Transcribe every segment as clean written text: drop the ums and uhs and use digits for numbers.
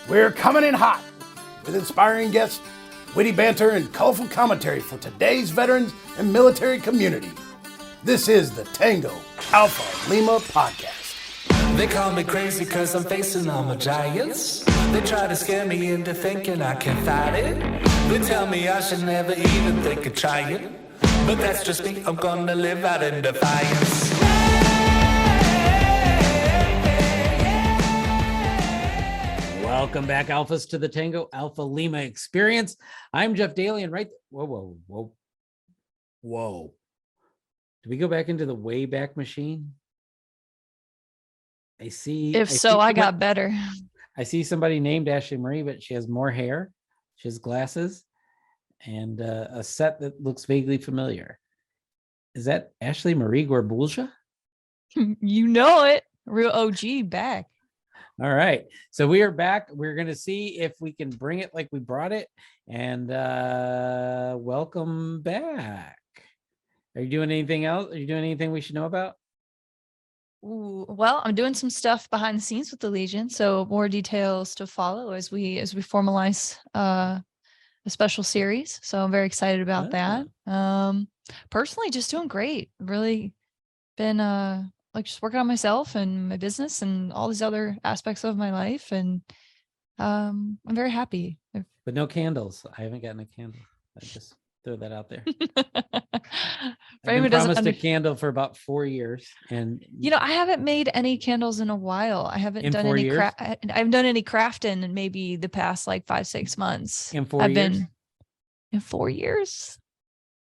We're coming in hot with inspiring guests, witty banter, and colorful commentary for today's veterans and military community. This is the Tango Alpha Lima podcast. They call me crazy cause I'm facing all my giants. They try to scare me into thinking I can fight it. They tell me I should never even think of trying. But that's just me, I'm gonna live out in defiance. Welcome back, Alphas, to the Tango Alpha Lima experience. I'm Jeff Daly, and whoa. Do we go back into the Wayback Machine? I got better. I see somebody named Ashley Marie, but she has more hair, she has glasses, and a set that looks vaguely familiar. Is that Ashley Marie Gorbulja? You know it. Real OG back. All right. So we are back. We're going to see if we can bring it like we brought it. And welcome back. Are you doing anything else? Are you doing anything we should know about? Ooh, well, I'm doing some stuff behind the scenes with the Legion, so more details to follow as we formalize a special series. So I'm very excited about that. Personally, just doing great. Really been just working on myself and my business and all these other aspects of my life, and I'm very happy. But no candles. I haven't gotten a candle. I just throw that out there. I've been promised a candle for about 4 years, and I haven't made any candles in a while. I haven't done any I haven't done any crafting in maybe the past 5-6 months. In 4 years? In 4 years.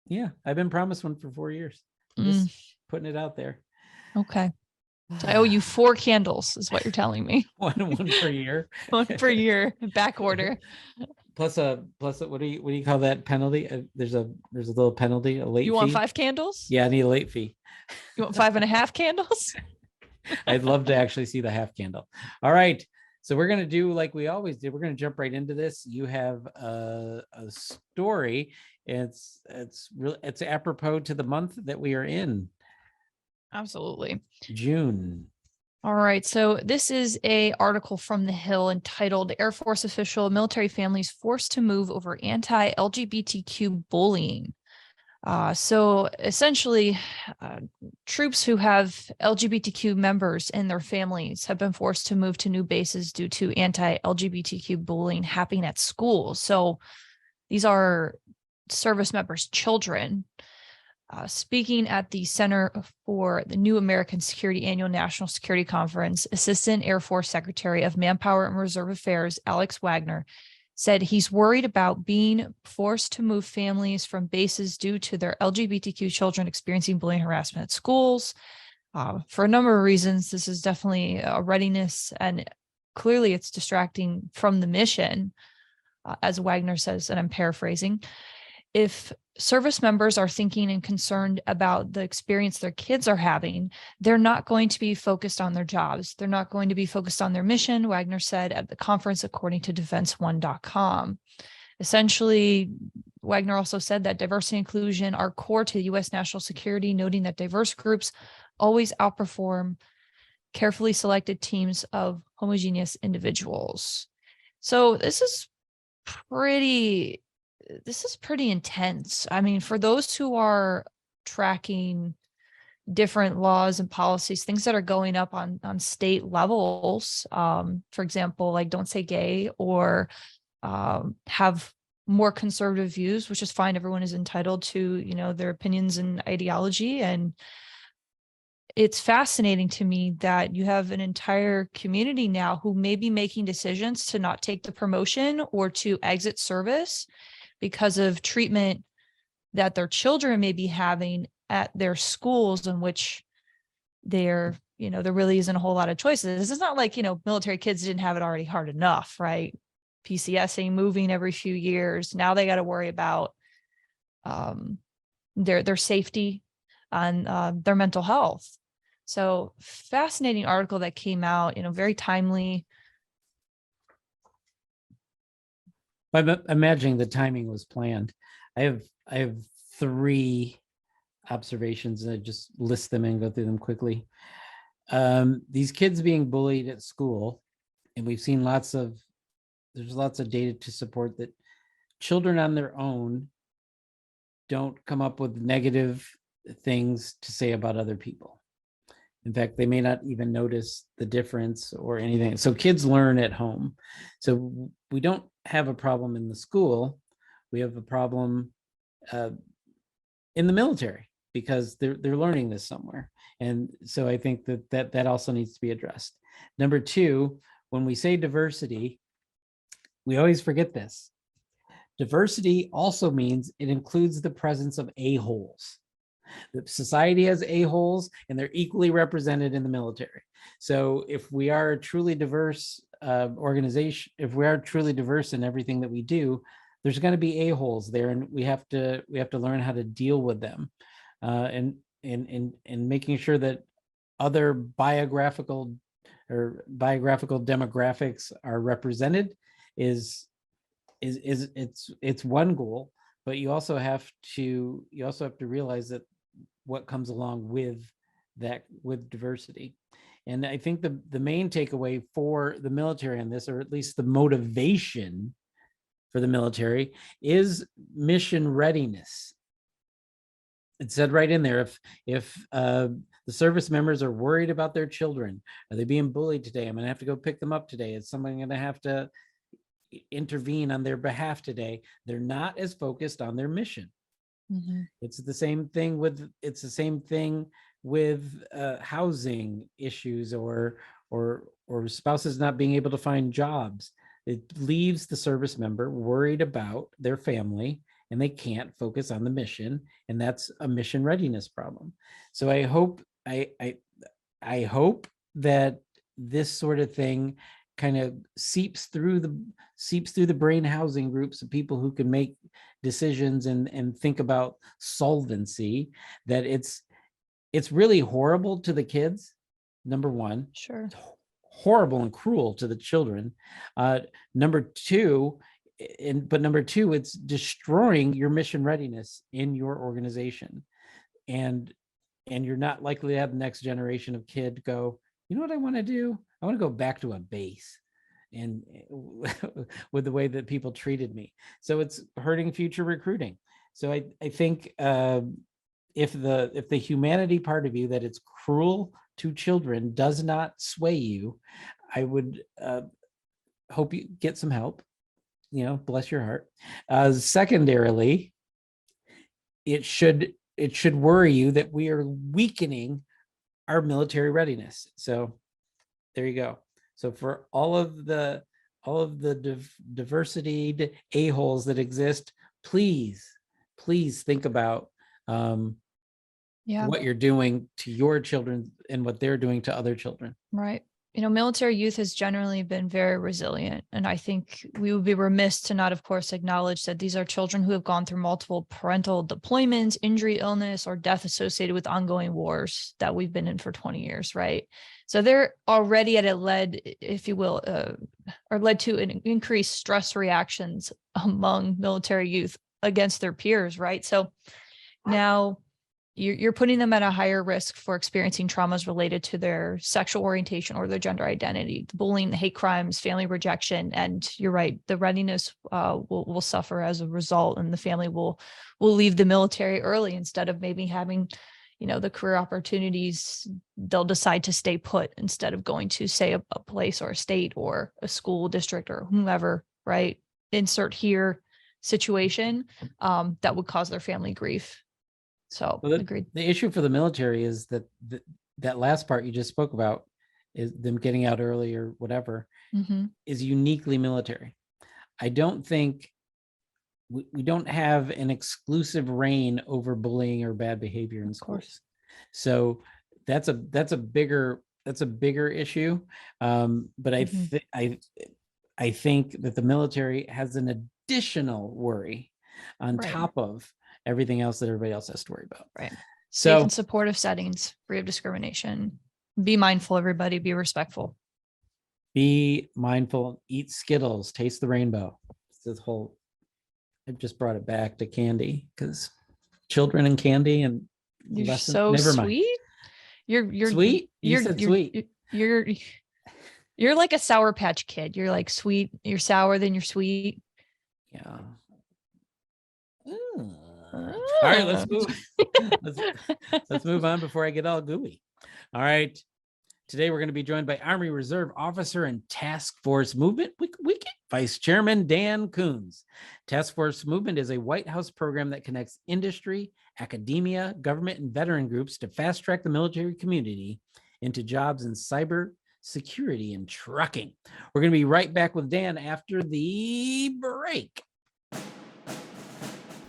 Yeah, I've been promised one for 4 years. Just putting it out there. Okay. So I owe you 4 candles, is what you're telling me. one per year. One per year, back order. Plus what do you call that penalty? There's a little penalty, a late fee. You want 5 candles? Yeah, I need a late fee. You want 5.5 candles? I'd love to actually see the half candle. All right. So we're going to do like we always did. We're going to jump right into this. You have a story. It's apropos to the month that we are in. Absolutely. June. All right. So this is a article from The Hill entitled Air Force Official Military Families Forced to Move Over Anti-LGBTQ Bullying. So essentially, troops who have LGBTQ members in their families have been forced to move to new bases due to anti-LGBTQ bullying happening at schools. So these are service members' children. Speaking at the Center for the New American Security Annual National Security Conference, Assistant Air Force Secretary of Manpower and Reserve Affairs, Alex Wagner, said he's worried about being forced to move families from bases due to their LGBTQ children experiencing bullying harassment at schools. For a number of reasons, this is definitely a readiness, and clearly it's distracting from the mission, as Wagner says, and I'm paraphrasing. If service members are thinking and concerned about the experience their kids are having, they're not going to be focused on their jobs. They're not going to be focused on their mission, Wagner said at the conference, according to defense1.com. Essentially, Wagner also said that diversity and inclusion are core to U.S. national security, noting that diverse groups always outperform carefully selected teams of homogeneous individuals. So this is pretty intense. I mean, for those who are tracking different laws and policies, things that are going up on state levels, for example, like don't say gay, or have more conservative views, which is fine. Everyone is entitled to, their opinions and ideology. And it's fascinating to me that you have an entire community now who may be making decisions to not take the promotion or to exit service because of treatment that their children may be having at their schools, in which there really isn't a whole lot of choices. This is not like, military kids didn't have it already hard enough, right? PCSing, moving every few years. Now they got to worry about their safety and their mental health. So fascinating article that came out, very timely. I'm imagining the timing was planned. I have 3 observations, and I just list them and go through them quickly. These kids being bullied at school, and we've seen lots of there's lots of data to support that children on their own don't come up with negative things to say about other people. In fact, they may not even notice the difference or anything. So kids learn at home. So we don't have a problem in the school. We have a problem in the military because they're learning this somewhere. And so I think that also needs to be addressed. Number two, when we say diversity, we always forget this. Diversity also means it includes the presence of a-holes. The society has a-holes and they're equally represented in the military. So if we are a truly diverse organization, if we are truly diverse in everything that we do, there's going to be a-holes there, and we have to learn how to deal with them, and making sure that other biographical demographics are represented is it's one goal, but you also have to realize that what comes along with that, with diversity. And I think the main takeaway for the military on this, or at least the motivation for the military, is mission readiness. It said right in there, if the service members are worried about their children, are they being bullied today? I'm going to have to go pick them up today. Is someone going to have to intervene on their behalf today? They're not as focused on their mission. Mm-hmm. It's the same thing with housing issues or spouses not being able to find jobs. It leaves the service member worried about their family, and they can't focus on the mission, and that's a mission readiness problem. So I hope that this sort of thing kind of seeps through the brain housing groups of people who can make decisions and think about solvency, that it's really horrible to the kids, number one. Sure. Horrible and cruel to the children. Number two, it's destroying your mission readiness in your organization. And you're not likely to have the next generation of kid go, you know what I want to do? I want to go back to a base, and with the way that people treated me. So it's hurting future recruiting. So I think if the humanity part of you, that it's cruel to children, does not sway you, I would hope you get some help. Bless your heart. Secondarily, it should worry you that we are weakening our military readiness. So there you go. So for all of the diversity a-holes that exist, please think about what you're doing to your children and what they're doing to other children. Right. Military youth has generally been very resilient. And I think we would be remiss to not, of course, acknowledge that these are children who have gone through multiple parental deployments, injury, illness, or death associated with ongoing wars that we've been in for 20 years, right? So they're already led to an increased stress reactions among military youth against their peers, right? So now you're putting them at a higher risk for experiencing traumas related to their sexual orientation or their gender identity, the bullying, the hate crimes, family rejection. And you're right, the readiness will suffer as a result, and the family will leave the military early instead of maybe having, the career opportunities. They'll decide to stay put instead of going to, say, a place or a state or a school district or whomever, right? Insert here situation that would cause their family grief. So agreed. The issue for the military is that last part you just spoke about, is them getting out early or whatever, is uniquely military. I don't think we don't have an exclusive reign over bullying or bad behavior in schools. So that's a bigger issue. But I think that the military has an additional worry on top of everything else that everybody else has to worry about. Right. So safe and supportive settings, free of discrimination. Be mindful, everybody. Be respectful. Be mindful. Eat Skittles. Taste the rainbow. It's this whole. I just brought it back to candy, because children and candy and you're lessons, so never sweet. Mind. You're sweet. You said sweet. You're You're like a Sour Patch Kid. You're like sweet. You're sour, then you're sweet. Yeah. All right, let's move. let's move on before I get all gooey. All right. Today we're going to be joined by Army Reserve Officer and Task Force Movement Vice Chairman Dan Kunze. Task Force Movement is a White House program that connects industry, academia, government, and veteran groups to fast track the military community into jobs in cyber security and trucking. We're going to be right back with Dan after the break.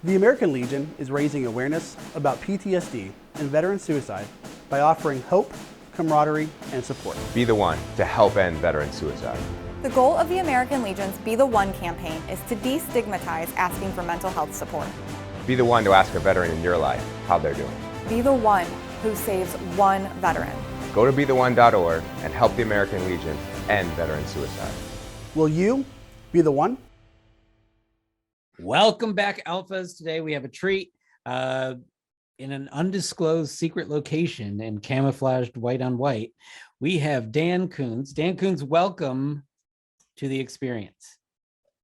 The American Legion is raising awareness about PTSD and veteran suicide by offering hope, camaraderie, and support. Be the one to help end veteran suicide. The goal of the American Legion's Be the One campaign is to destigmatize asking for mental health support. Be the one to ask a veteran in your life how they're doing. Be the one who saves one veteran. Go to betheone.org and help the American Legion end veteran suicide. Will you be the one? Welcome back, Alphas. Today we have a treat in an undisclosed secret location and camouflaged white on white. We have Dan Kunze. Dan Kunze, welcome to the experience.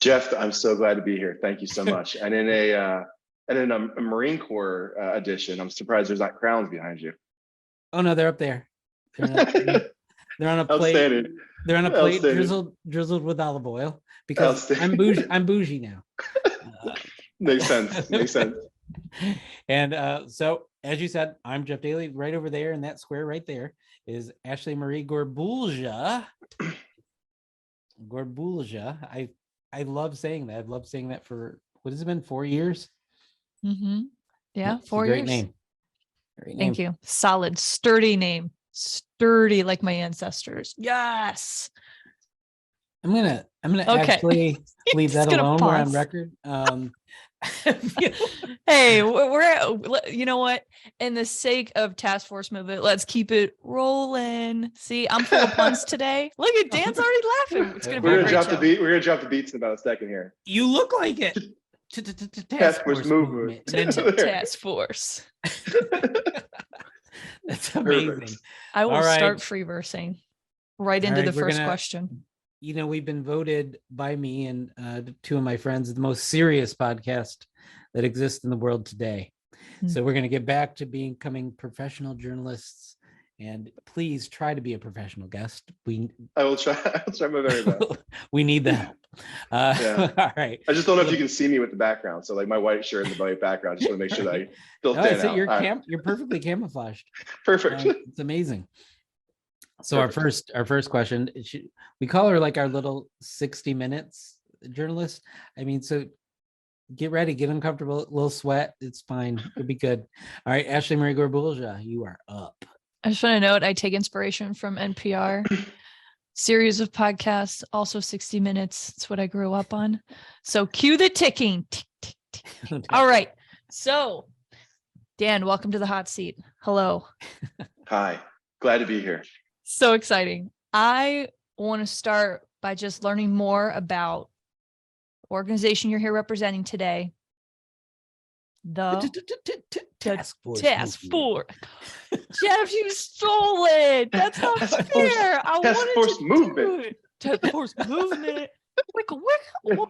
Jeff, I'm so glad to be here. Thank you so much. And in a Marine Corps edition, I'm surprised there's not crowns behind you. Oh no, they're up there. They're on a plate. Outstanding. They're on a plate drizzled with olive oil because I'm bougie now. Makes sense. Makes sense. And so, as you said, I'm Jeff Daly. Right over there in that square right there is Ashley Marie Gorbulja. I love saying that. I've loved saying that for, what has it been, 4 years? Mm-hmm. Yeah, It's 4 a years. great name. Great name. Thank you. Solid, sturdy name. Sturdy like my ancestors. Yes. I'm gonna Okay. actually leave that Just gonna alone. We're on pause. record. Hey, you know what? In the sake of Task Force Movement, let's keep it rolling. See, I'm full of puns today. Look at Dan's already laughing. It's gonna be We're a gonna great drop show. the beat. We're gonna drop the beats in about a second here. You look like it. Task Force Movement. And then- Task Force. That's amazing. Perfect. I will All right. start free versing right All into right, the we're first gonna- question. You know, we've been voted by me and two of my friends the most serious podcast that exists in the world today. Hmm. So we're going to get back to becoming professional journalists, and please try to be a professional guest. I will try. I'll try my very best. We need the help. Yeah. All right. I just don't know if you can see me with the background. So like my white shirt and the white background. Just want to make sure that I still No, stand it's- out. you're All right. you're perfectly camouflaged. Perfect. It's amazing. So Perfect. our first question, we call her like our little 60 minutes journalist. I mean, so get ready, get uncomfortable, a little sweat. It's fine. It'll be good. All right, Ashley Marie Gorbulja, you are up. I just want to note I take inspiration from NPR series of podcasts, also 60 Minutes. It's what I grew up on. So cue the ticking. Tick, tick, tick, tick. All right. So, Dan, welcome to the hot seat. Hello. Hi. Glad to be here. So exciting. I want to start by just learning more about the organization you're here representing today. The Task Force. Task Movement. Force. Jeff, you stole it. That's not Task Force- fair. I Task wanted Force to do Movement. it. Task Force Movement. Wicka, wicka.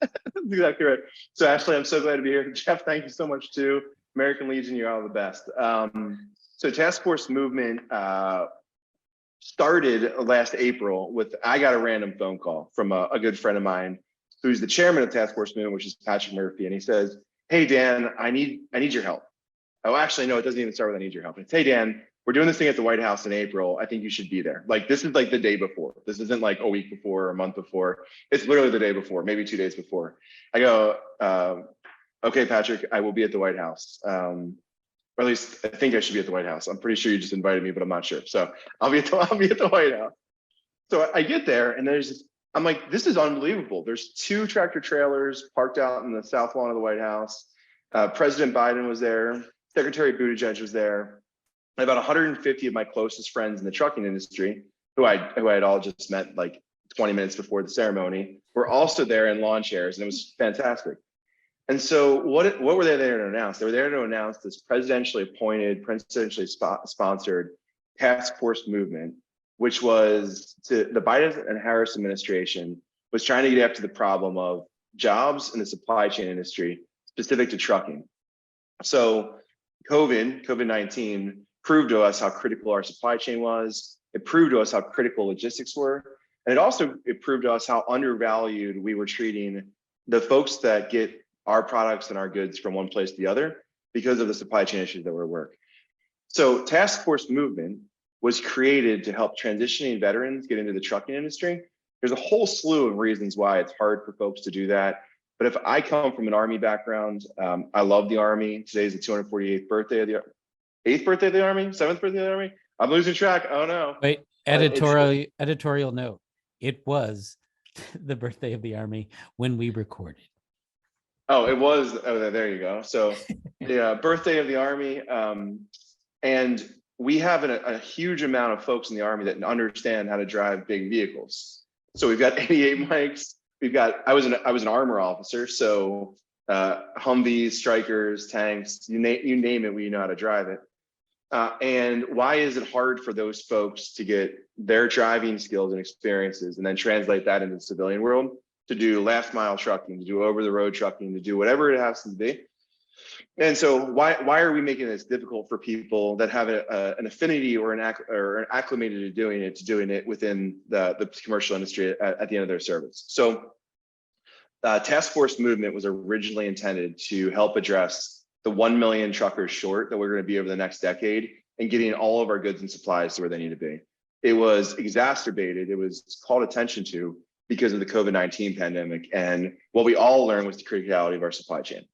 That's exactly right. So Ashley, I'm so glad to be here. Jeff, thank you so much too. American Legion, you're all the best. So Task Force Movement started last April with, I got a random phone call from a good friend of mine who's the chairman of Task Force Movement, which is Patrick Murphy. And he says, hey, Dan, I need your help. Oh, actually, no, it doesn't even start with I need your help. It's, hey, Dan, we're doing this thing at the White House in April. I think you should be there. Like, this is like the day before. This isn't like a week before or a month before. It's literally the day before, maybe 2 days before. I go, okay, Patrick, I will be at the White House. Or at least I think I should be at the White House. I'm pretty sure you just invited me, but I'm not sure. So I'll be at the White House. So I get there and I'm like, this is unbelievable. There's 2 tractor trailers parked out in the south lawn of the White House. President Biden was there. Secretary Buttigieg was there. And about 150 of my closest friends in the trucking industry, who I had all just met like 20 minutes before the ceremony, were also there in lawn chairs, and it was fantastic. And so what were they there to announce? They were there to announce this presidentially appointed, presidentially sponsored task force movement which was the Biden and Harris administration was trying to get after the problem of jobs in the supply chain industry specific to trucking. So COVID-19 proved to us how critical our supply chain was. It proved to us how critical logistics were. And it proved to us how undervalued we were treating the folks that get our products and our goods from one place to the other because of the supply chain issues that were at work. So Task Force Movement was created to help transitioning veterans get into the trucking industry. There's a whole slew of reasons why it's hard for folks to do that. But if I come from an Army background, I love the Army. Today's the 248th birthday of the 8th birthday of the Army, 7th birthday of the Army. I'm losing track. Oh no. Wait, editorial note. It was the birthday of the Army when we recorded. Oh, it was. Oh, there you go. So the birthday of the Army. And we have a huge amount of folks in the Army that understand how to drive big vehicles. So we've got 88 mics. I was an armor officer. So Humvees, Strikers, tanks, you name it, we know how to drive it. And why is it hard for those folks to get their driving skills and experiences and then translate that into the civilian world to do last mile trucking, to do over the road trucking, to do whatever it has to be? And so why are we making this difficult for people that have an affinity or an acclimated to doing it within the commercial industry at the end of their service? So Task Force Movement was originally intended to help address the 1 million truckers short that we're going to be over the next decade and getting all of our goods and supplies to where they need to be. It was exacerbated, it was called attention to because of the COVID-19 pandemic. And what we all learned was the criticality of our supply chain.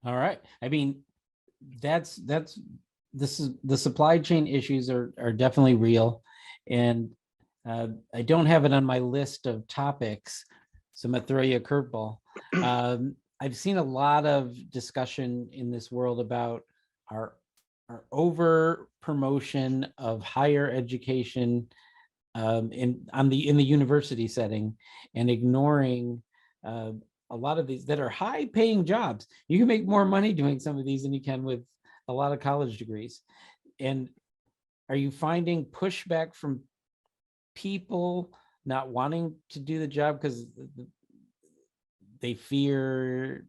All right. I mean, this is the supply chain issues are definitely real. And I don't have it on my list of topics, so I'm gonna throw you a curveball. I've seen a lot of discussion in this world about our over promotion of higher education in the university setting and ignoring a lot of these that are high paying jobs. You can make more money doing some of these than you can with a lot of college degrees. And are you finding pushback from people not wanting to do the job because they fear,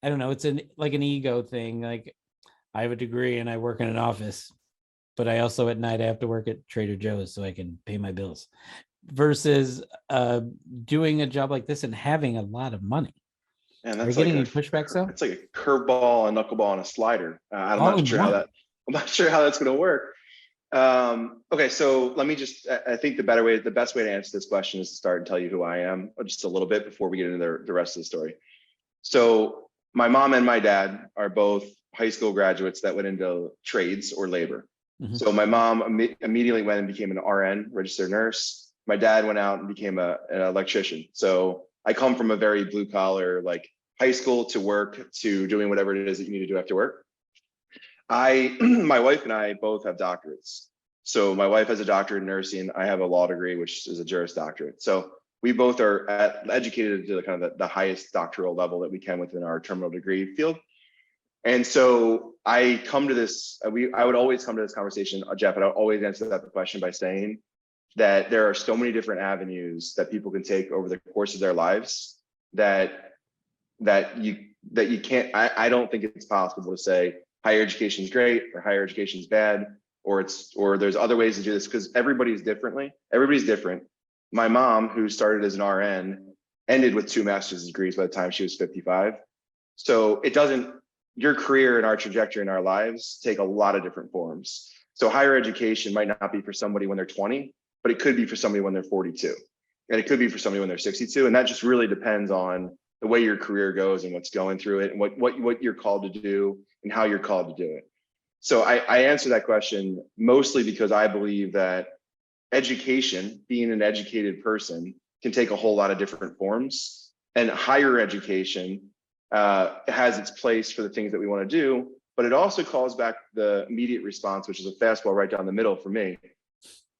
I don't know, it's like an ego thing. Like, I have a degree and I work in an office, but I also at night I have to work at Trader Joe's so I can pay my bills, versus doing a job like this and having a lot of money. And Are that's you getting any pushback? So it's like a curveball, a knuckleball, and a slider. I'm not sure how that's going to work. Okay, so let me I think the best way to answer this question is to start and tell you who I am just a little bit before we get into the rest of the story. So my mom and my dad are both high school graduates that went into trades or labor. Mm-hmm. So my mom immediately went and became an RN, registered nurse. My dad went out and became an electrician. So I come from a very blue collar, like high school to work to doing whatever it is that you need to do after work. My wife and I both have doctorates. So my wife has a doctorate in nursing. I have a law degree, which is a Juris Doctorate. So we both are educated to the kind of the highest doctoral level that we can within our terminal degree field. And so I come to this, I would always come to this conversation, Jeff, and I would always answer that question by saying that there are so many different avenues that people can take over the course of their lives that you can't, I don't think it's possible to say higher education is great or higher education is bad, or there's other ways to do this, because everybody's different. My mom, who started as an RN, ended with 2 master's degrees by the time she was 55. So your career and our trajectory in our lives take a lot of different forms. So higher education might not be for somebody when they're 20, but it could be for somebody when they're 42. And it could be for somebody when they're 62. And that just really depends on the way your career goes and what's going through it and what you're called to do and how you're called to do it. So I answer that question mostly because I believe that education, being an educated person, can take a whole lot of different forms, and higher education has its place for the things that we want to do, but it also calls back the immediate response, which is a fastball right down the middle for me.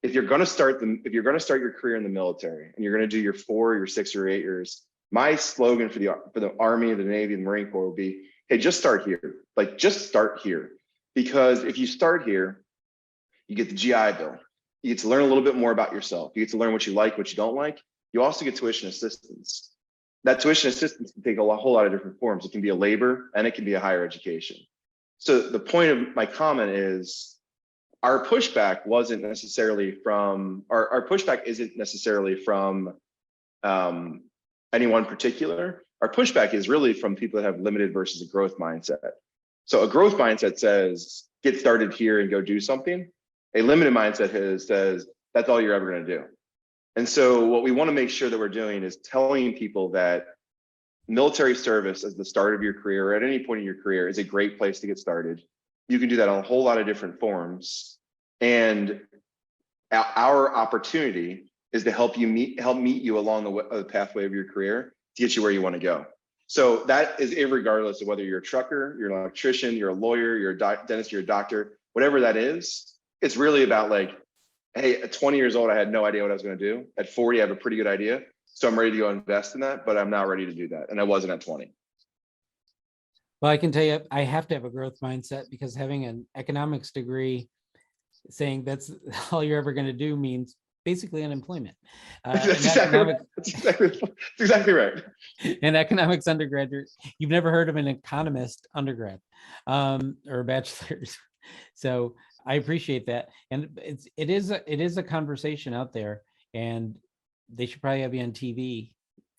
If you're going to start your career in the military and you're going to do your 4, your 6, or 8 years, my slogan for the Army, the Navy, and the Marine Corps will be, hey, just start here. Like, just start here. Because if you start here, You get the GI Bill. You get to learn a little bit more about yourself. You get to learn what you like, what you don't like. You also get tuition assistance. That tuition assistance can take a whole lot of different forms. It can be a labor and it can be a higher education. So the point of my comment is our pushback wasn't necessarily from, our pushback isn't necessarily from anyone particular. Our pushback is really from people that have limited versus a growth mindset. So a growth mindset says, get started here and go do something. A limited mindset says, that's all you're ever going to do. And so what we want to make sure that we're doing is telling people that military service as the start of your career or at any point in your career is a great place to get started. You can do that on a whole lot of different forms. And our opportunity is to help meet you along the pathway of your career to get you where you want to go. So that is irregardless of whether you're a trucker, you're an electrician, you're a lawyer, you're a dentist, you're a doctor, whatever that is. It's really about like, hey, at 20 years old, I had no idea what I was going to do. At 40, I have a pretty good idea. So I'm ready to go invest in that, but I'm not ready to do that. And I wasn't at 20. Well, I can tell you, I have to have a growth mindset because having an economics degree saying that's all you're ever going to do means basically unemployment. That's exactly right. An economics undergraduate, you've never heard of an economist undergrad or a bachelor's. So I appreciate that. And it is a conversation out there, and they should probably have you on TV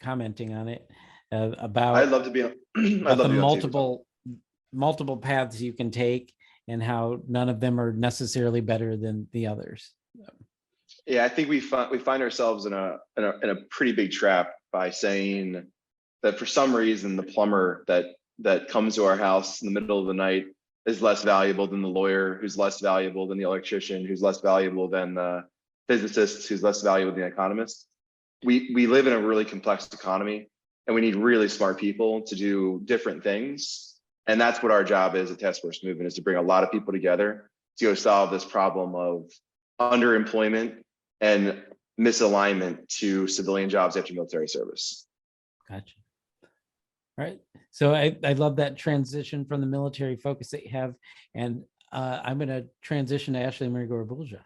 commenting on it about I'd love to be on the multiple paths you can take and how none of them are necessarily better than the others. Yeah, I think we find ourselves in a pretty big trap by saying that for some reason the plumber that comes to our house in the middle of the night is less valuable than the lawyer, who's less valuable than the electrician, who's less valuable than the physicist, who's less valuable than the economist. We live in a really complex economy, and we need really smart people to do different things. And that's what our job is at Task Force Movement, is to bring a lot of people together to go solve this problem of underemployment and misalignment to civilian jobs after military service. Gotcha. All right. So I love that transition from the military focus that you have. And I'm going to transition to Ashley Marie-Gore-Bulja.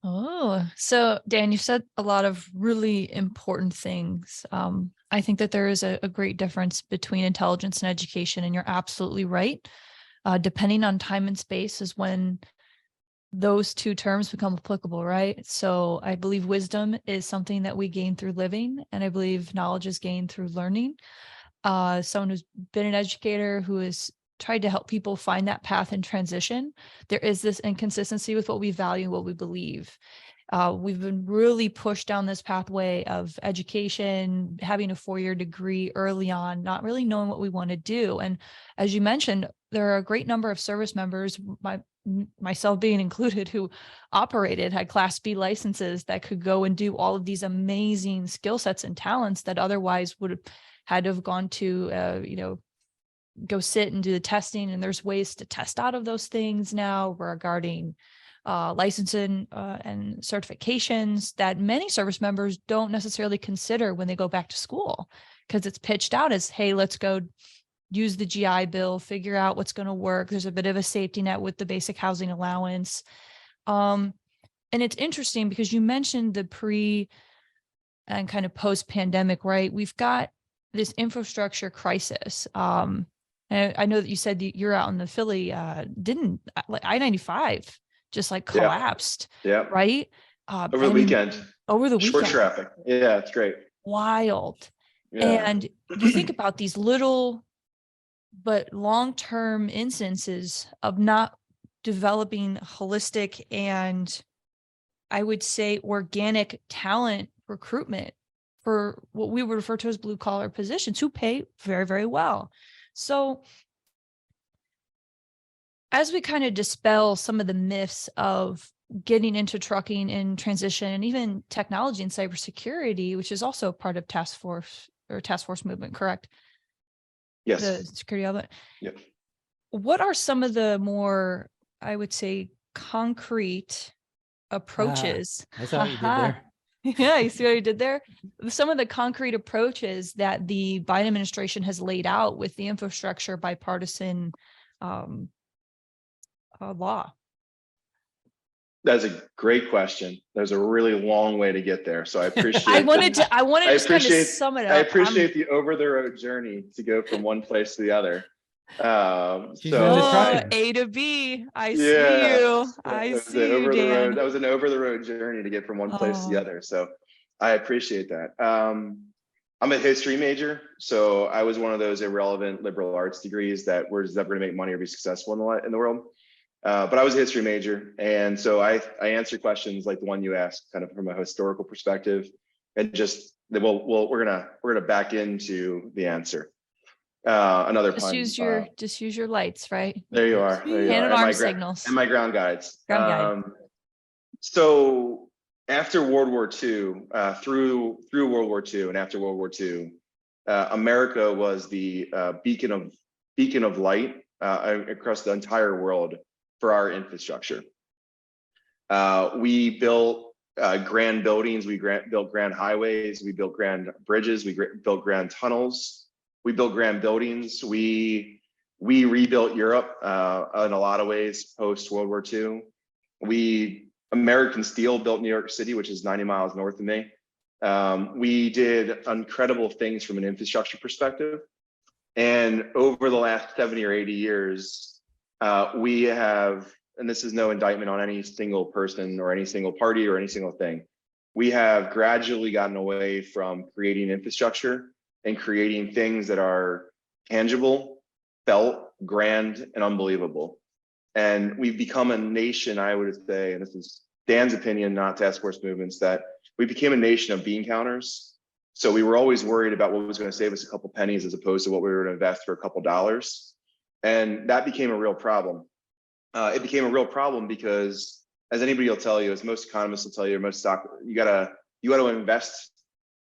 Oh, so Dan, you said a lot of really important things. I think that there is a great difference between intelligence and education, and you're absolutely right. Depending on time and space is when those two terms become applicable, right? So I believe wisdom is something that we gain through living, and I believe knowledge is gained through learning. Someone who's been an educator, who has tried to help people find that path and transition, there is this inconsistency with what we value, what we believe. We've been really pushed down this pathway of education, having a 4-year degree early on, not really knowing what we want to do. And as you mentioned, there are a great number of service members, myself being included, who had Class B licenses that could go and do all of these amazing skill sets and talents that otherwise would have had to have gone to, go sit and do the testing. And there's ways to test out of those things now regarding licensing and certifications that many service members don't necessarily consider when they go back to school, because it's pitched out as, hey, let's go use the GI Bill, figure out what's going to work. There's a bit of a safety net with the basic housing allowance. And it's interesting because you mentioned the pre and kind of post-pandemic, right? We've got this infrastructure crisis. And I know that you said that you're out in the Philly, I-95 just like collapsed, right? Over the weekend. Short traffic. Yeah, it's great. Wild. Yeah. And you think about these little but long-term instances of not developing holistic and, I would say, organic talent recruitment for what we would refer to as blue collar positions who pay very, very well. So as we kind of dispel some of the myths of getting into trucking and transition and even technology and cybersecurity, which is also part of task force movement, correct? Yes. The security element. Yep. What are some of the more, I would say, concrete approaches? I saw what you did there. Yeah, you see what I did there? Some of the concrete approaches that the Biden administration has laid out with the infrastructure bipartisan law? That's a great question. There's a really long way to get there. So I appreciate I wanted to just kind of appreciate sum it up. I appreciate the over the road journey to go from one place to the other. She's So into Oh, trucking. A to B. I see yeah, you. that I was see you, over the road. Dan. That was an over the road journey to get from one place to the Oh. other. So I appreciate that. I'm a history major, so I was one of those irrelevant liberal arts degrees that were never going to make money or be successful in the world. But I was a history major, and so I answer questions like the one you asked, kind of from a historical perspective, and just we're gonna back into the answer. Another Just pun. use your lights, right? There you are. There you Hand are. and And arm my signals. and my ground guides. Ground guide. So after World War II, through World War II, and after World War II, America was the beacon of light across the entire world for our infrastructure. We built grand buildings, built grand highways, we built grand bridges, we built grand tunnels, we built grand buildings. We rebuilt Europe in a lot of ways post World War II. American Steel built New York City, which is 90 miles north of me. We did incredible things from an infrastructure perspective. And over the last 70 or 80 years, we have, and this is no indictment on any single person or any single party or any single thing, we have gradually gotten away from creating infrastructure and creating things that are tangible, felt, grand, and unbelievable. And we've become a nation, I would say, and this is Dan's opinion, not task force movements, that we became a nation of bean counters. So we were always worried about what was going to save us a couple pennies as opposed to what we were going to invest for a couple dollars. And that became a real problem. It became a real problem because, as anybody will tell you, as most economists will tell you, most stock, you gotta invest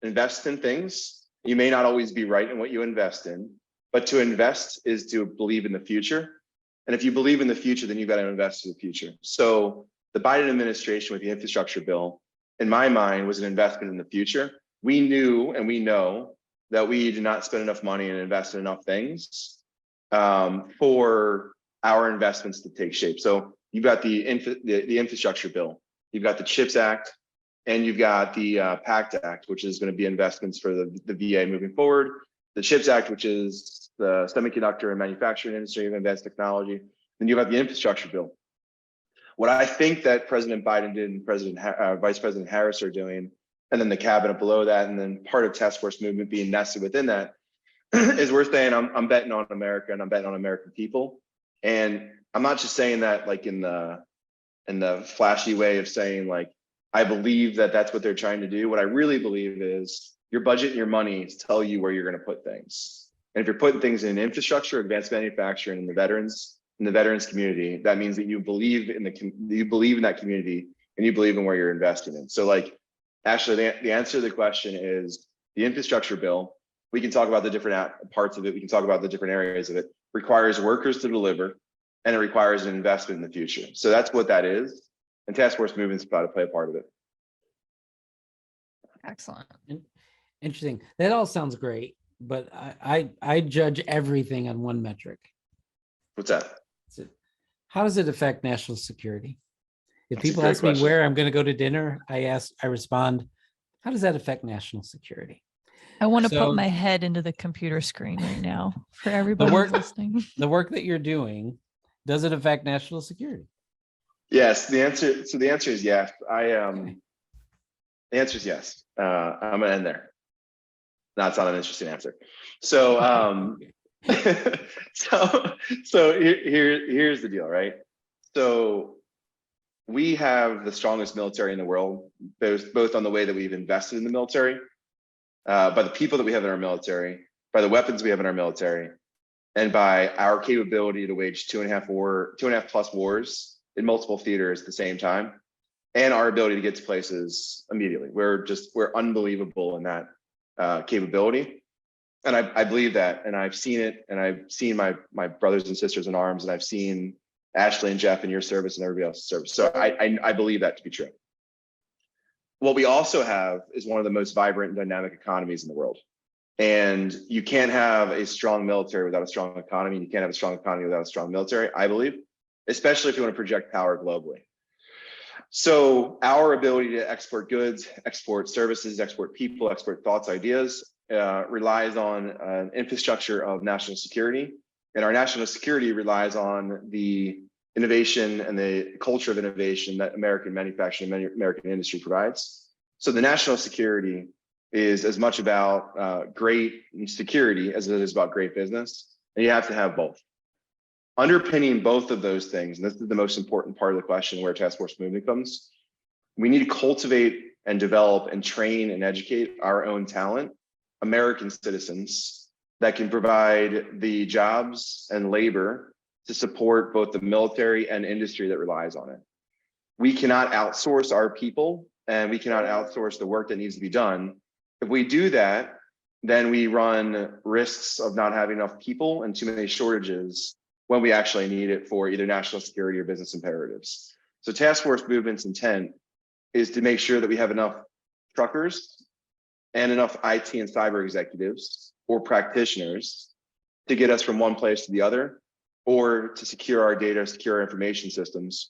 in things. You may not always be right in what you invest in, but to invest is to believe in the future. And if you believe in the future, then you've got to invest in the future. So the Biden administration with the infrastructure bill, in my mind, was an investment in the future. We knew and we know that we did not spend enough money and invest in enough things for our investments to take shape. So you've got the infrastructure bill, you've got the CHIPS Act, and you've got the PACT Act, which is going to be investments for the VA moving forward. The CHIPS Act, which is the semiconductor and manufacturing industry of advanced technology. Then you've got the infrastructure bill. What I think that President Biden did and Vice President Harris are doing, and then the cabinet below that, and then part of task force movement being nested within that, is we're saying I'm betting on America and I'm betting on American people. And I'm not just saying that like in the flashy way of saying like, I believe that that's what they're trying to do. What I really believe is your budget and your money tell you where you're going to put things. And if you're putting things in infrastructure, advanced manufacturing, and the veterans community, that means that you believe in that community and you believe in where you're investing in. So like, actually the answer to the question is the infrastructure bill. We can talk about the different parts of it. We can talk about the different areas of it. Requires workers to deliver, and it requires an investment in the future. So that's what that is. And task force movement's about to play a part of it. Excellent. Interesting. That all sounds great, but I judge everything on one metric. What's that? How does it affect national security? If That's a people great ask me question. where I'm going to go to dinner, I respond, how does that affect national security? I want to So- put my head into the computer screen right now for everybody work- listening. The work that you're doing, does it affect national security? Yes, the answer is yes. The answer is yes. I'm gonna end there. That's not an interesting answer. So here's the deal, right? So we have the strongest military in the world, both on the way that we've invested in the military, by the people that we have in our military, by the weapons we have in our military, and by our capability to wage 2.5 plus wars in multiple theaters at the same time, and our ability to get to places immediately. We're unbelievable in that capability. And I believe that, and I've seen it, and I've seen my brothers and sisters in arms, and I've seen Ashley and Jeff in your service and everybody else's service. So I believe that to be true. What we also have is one of the most vibrant and dynamic economies in the world. And you can't have a strong military without a strong economy. You can't have a strong economy without a strong military, I believe. especially if you want to project power globally. So our ability to export goods, export services, export people, export thoughts, ideas, relies on an infrastructure of national security. And our national security relies on the innovation and the culture of innovation that American manufacturing, American industry provides. So the national security is as much about great security as it is about great business. And you have to have both. Underpinning both of those things, and this is the most important part of the question where task force movement comes, we need to cultivate and develop and train and educate our own talent, American citizens, that can provide the jobs and labor to support both the military and industry that relies on it. We cannot outsource our people, and we cannot outsource the work that needs to be done. If we do that, then we run risks of not having enough people and too many shortages when we actually need it for either national security or business imperatives. So task force movement's intent is to make sure that we have enough truckers and enough IT and cyber executives or practitioners to get us from one place to the other, or to secure our data, secure our information systems,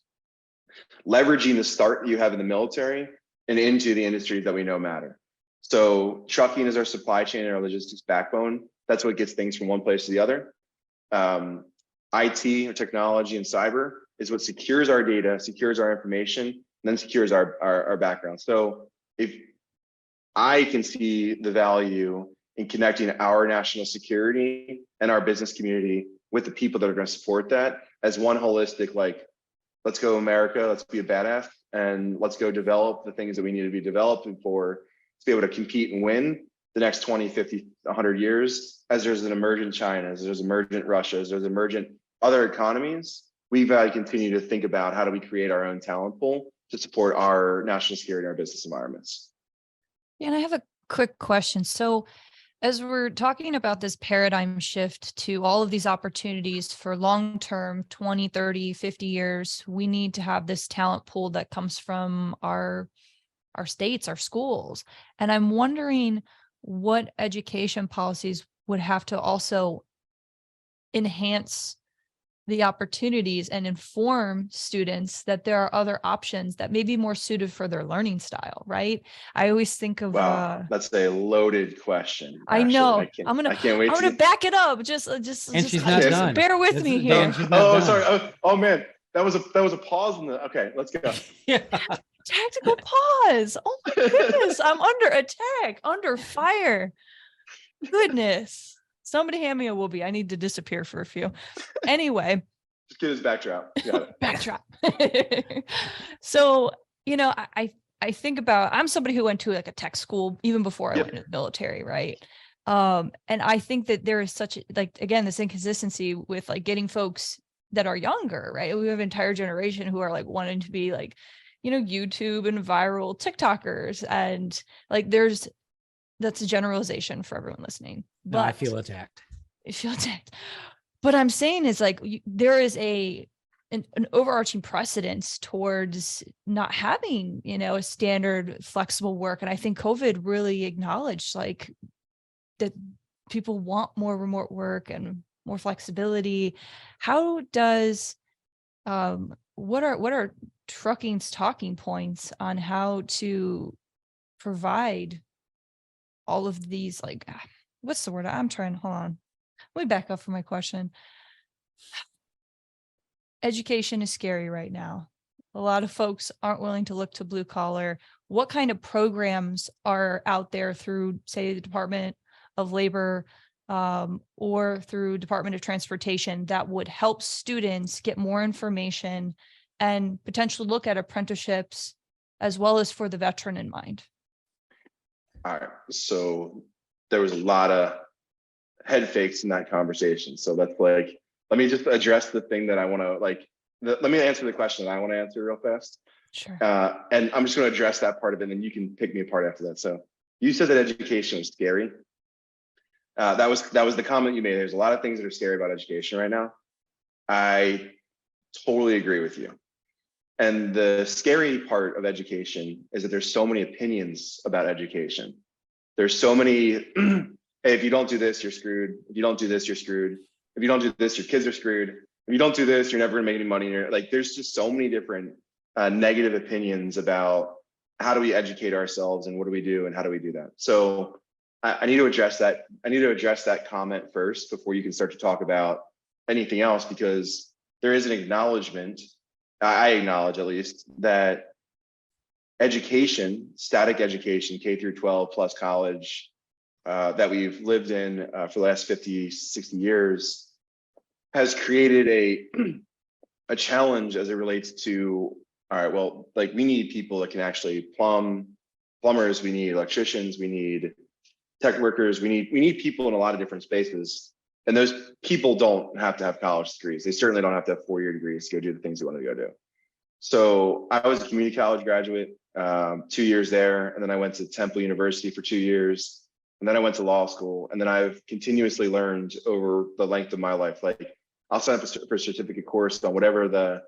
leveraging the start that you have in the military and into the industries that we know matter. So trucking is our supply chain and our logistics backbone. That's what gets things from one place to the other. IT or technology and cyber is what secures our data, secures our information, and then secures our background. So if I can see the value in connecting our national security and our business community with the people that are going to support that as one holistic, like, let's go America, let's be a badass, and let's go develop the things that we need to be developing for to be able to compete and win the next 20, 50, 100 years, as there's an emergent China, as there's emergent Russia, as there's emergent other economies. We've got to continue to think about how do we create our own talent pool to support our national security and our business environments. Yeah, and I have a quick question. So as we're talking about this paradigm shift to all of these opportunities for long-term 20, 30, 50 years, we need to have this talent pool that comes from our states, our schools. And I'm wondering what education policies would have to also enhance the opportunities and inform students that there are other options that may be more suited for their learning style, right? I always think of wow, that's a loaded question. I know. I can't wait. I'm gonna back it up. Just she's not done. bear with me here. Oh, sorry. Oh man, that was a pause in the. Okay, let's go. Yeah. Tactical pause. Oh my goodness, I'm under attack, under fire. Goodness. Somebody hand me a whoopee. I need to disappear for a few. Anyway. Just get his backdrop. Got it. Backdrop. So, I think about, I'm somebody who went to like a tech school even before I went into the military, right? And I think that there is such this inconsistency with like getting folks that are younger, right? We have an entire generation who are like wanting to be like, YouTube and viral TikTokers. And like that's a generalization for everyone listening. But no, I feel attacked. I feel attacked. But I'm saying is like there is an overarching precedence towards not having, a standard flexible work. And I think COVID really acknowledged like that people want more remote work and more flexibility. How does what are trucking's talking points on how to provide all of these, like, what's the word? I'm trying, hold on. Let me back up for my question. Education is scary right now. A lot of folks aren't willing to look to blue collar. What kind of programs are out there through, say, the Department of Labor or through Department of Transportation that would help students get more information and potentially look at apprenticeships as well as for the veteran in mind? All right, so there was a lot of head fakes in that conversation. So that's like, let me just address the thing that I want to let me answer the question that I want to answer real fast. Sure. And I'm just going to address that part of it, and then you can pick me apart after that. So you said that education was scary. That was the comment you made. There's a lot of things that are scary about education right now. I totally agree with you. And the scary part of education is that there's so many opinions about education. There's so many, hey, if you don't do this, you're screwed. If you don't do this, you're screwed. If you don't do this, your kids are screwed. if you don't do this, you're never gonna make any money. Like, there's just so many different negative opinions about how do we educate ourselves and what do we do and how do we do that. So I need to address that. I need to address that comment first before you can start to talk about anything else, because there is an acknowledgement, I acknowledge at least, that education, static education, K through 12 plus college, that we've lived in for the last 50, 60 years has created a challenge as it relates to, all right, well, like, we need people that can actually plumbers, we need electricians, we need tech workers, we need people in a lot of different spaces. And those people don't have to have college degrees. They certainly don't have to have 4-year degrees to go do the things they want to go do. So I was a community college graduate, 2 years there. And then I went to Temple University for 2 years. And then I went to law school. And then I've continuously learned over the length of my life. Like, I'll sign up for a certificate course on whatever the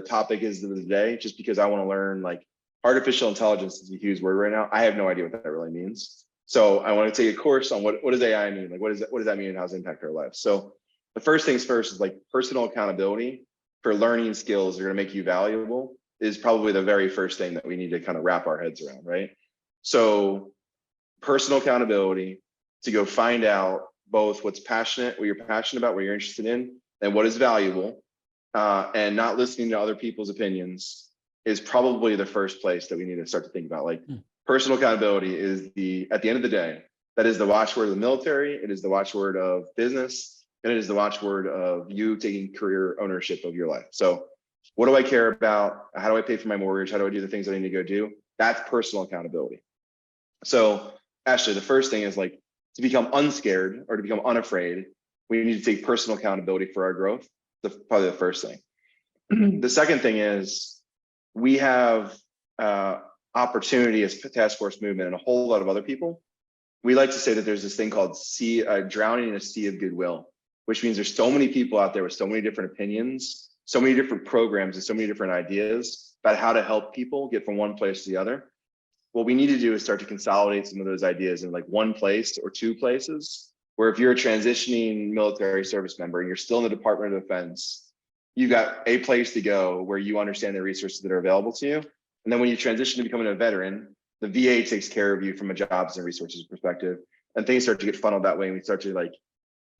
topic is of the day, just because I want to learn. Like, artificial intelligence is a huge word right now. I have no idea what that really means. So I want to take a course on what does AI mean? Like, what does that mean and how does it impact our lives? So the first things first is, like, personal accountability for learning skills that are going to make you valuable is probably the very first thing that we need to kind of wrap our heads around, right? So personal accountability to go find out both what you're passionate about, what you're interested in, and what is valuable, and not listening to other people's opinions is probably the first place that we need to start to think about. Like, personal accountability is at the end of the day, that is the watchword of the military. It is the watchword of business, and it is the watchword of you taking career ownership of your life. So what do I care about? How do I pay for my mortgage? How do I do the things that I need to go do? That's personal accountability. So Ashley, the first thing is, like, to become unscared or to become unafraid, we need to take personal accountability for our growth. That's probably the first thing. The second thing is, we have opportunity as task force movement and a whole lot of other people. We like to say that there's this thing called drowning in a sea of goodwill, which means there's so many people out there with so many different opinions, so many different programs, and so many different ideas about how to help people get from one place to the other. What we need to do is start to consolidate some of those ideas in, like, one place or two places, where if you're a transitioning military service member and you're still in the Department of Defense, you've got a place to go where you understand the resources that are available to you. And then when you transition to becoming a veteran, the VA takes care of you from a jobs and resources perspective, and things start to get funneled that way. And we start to, like,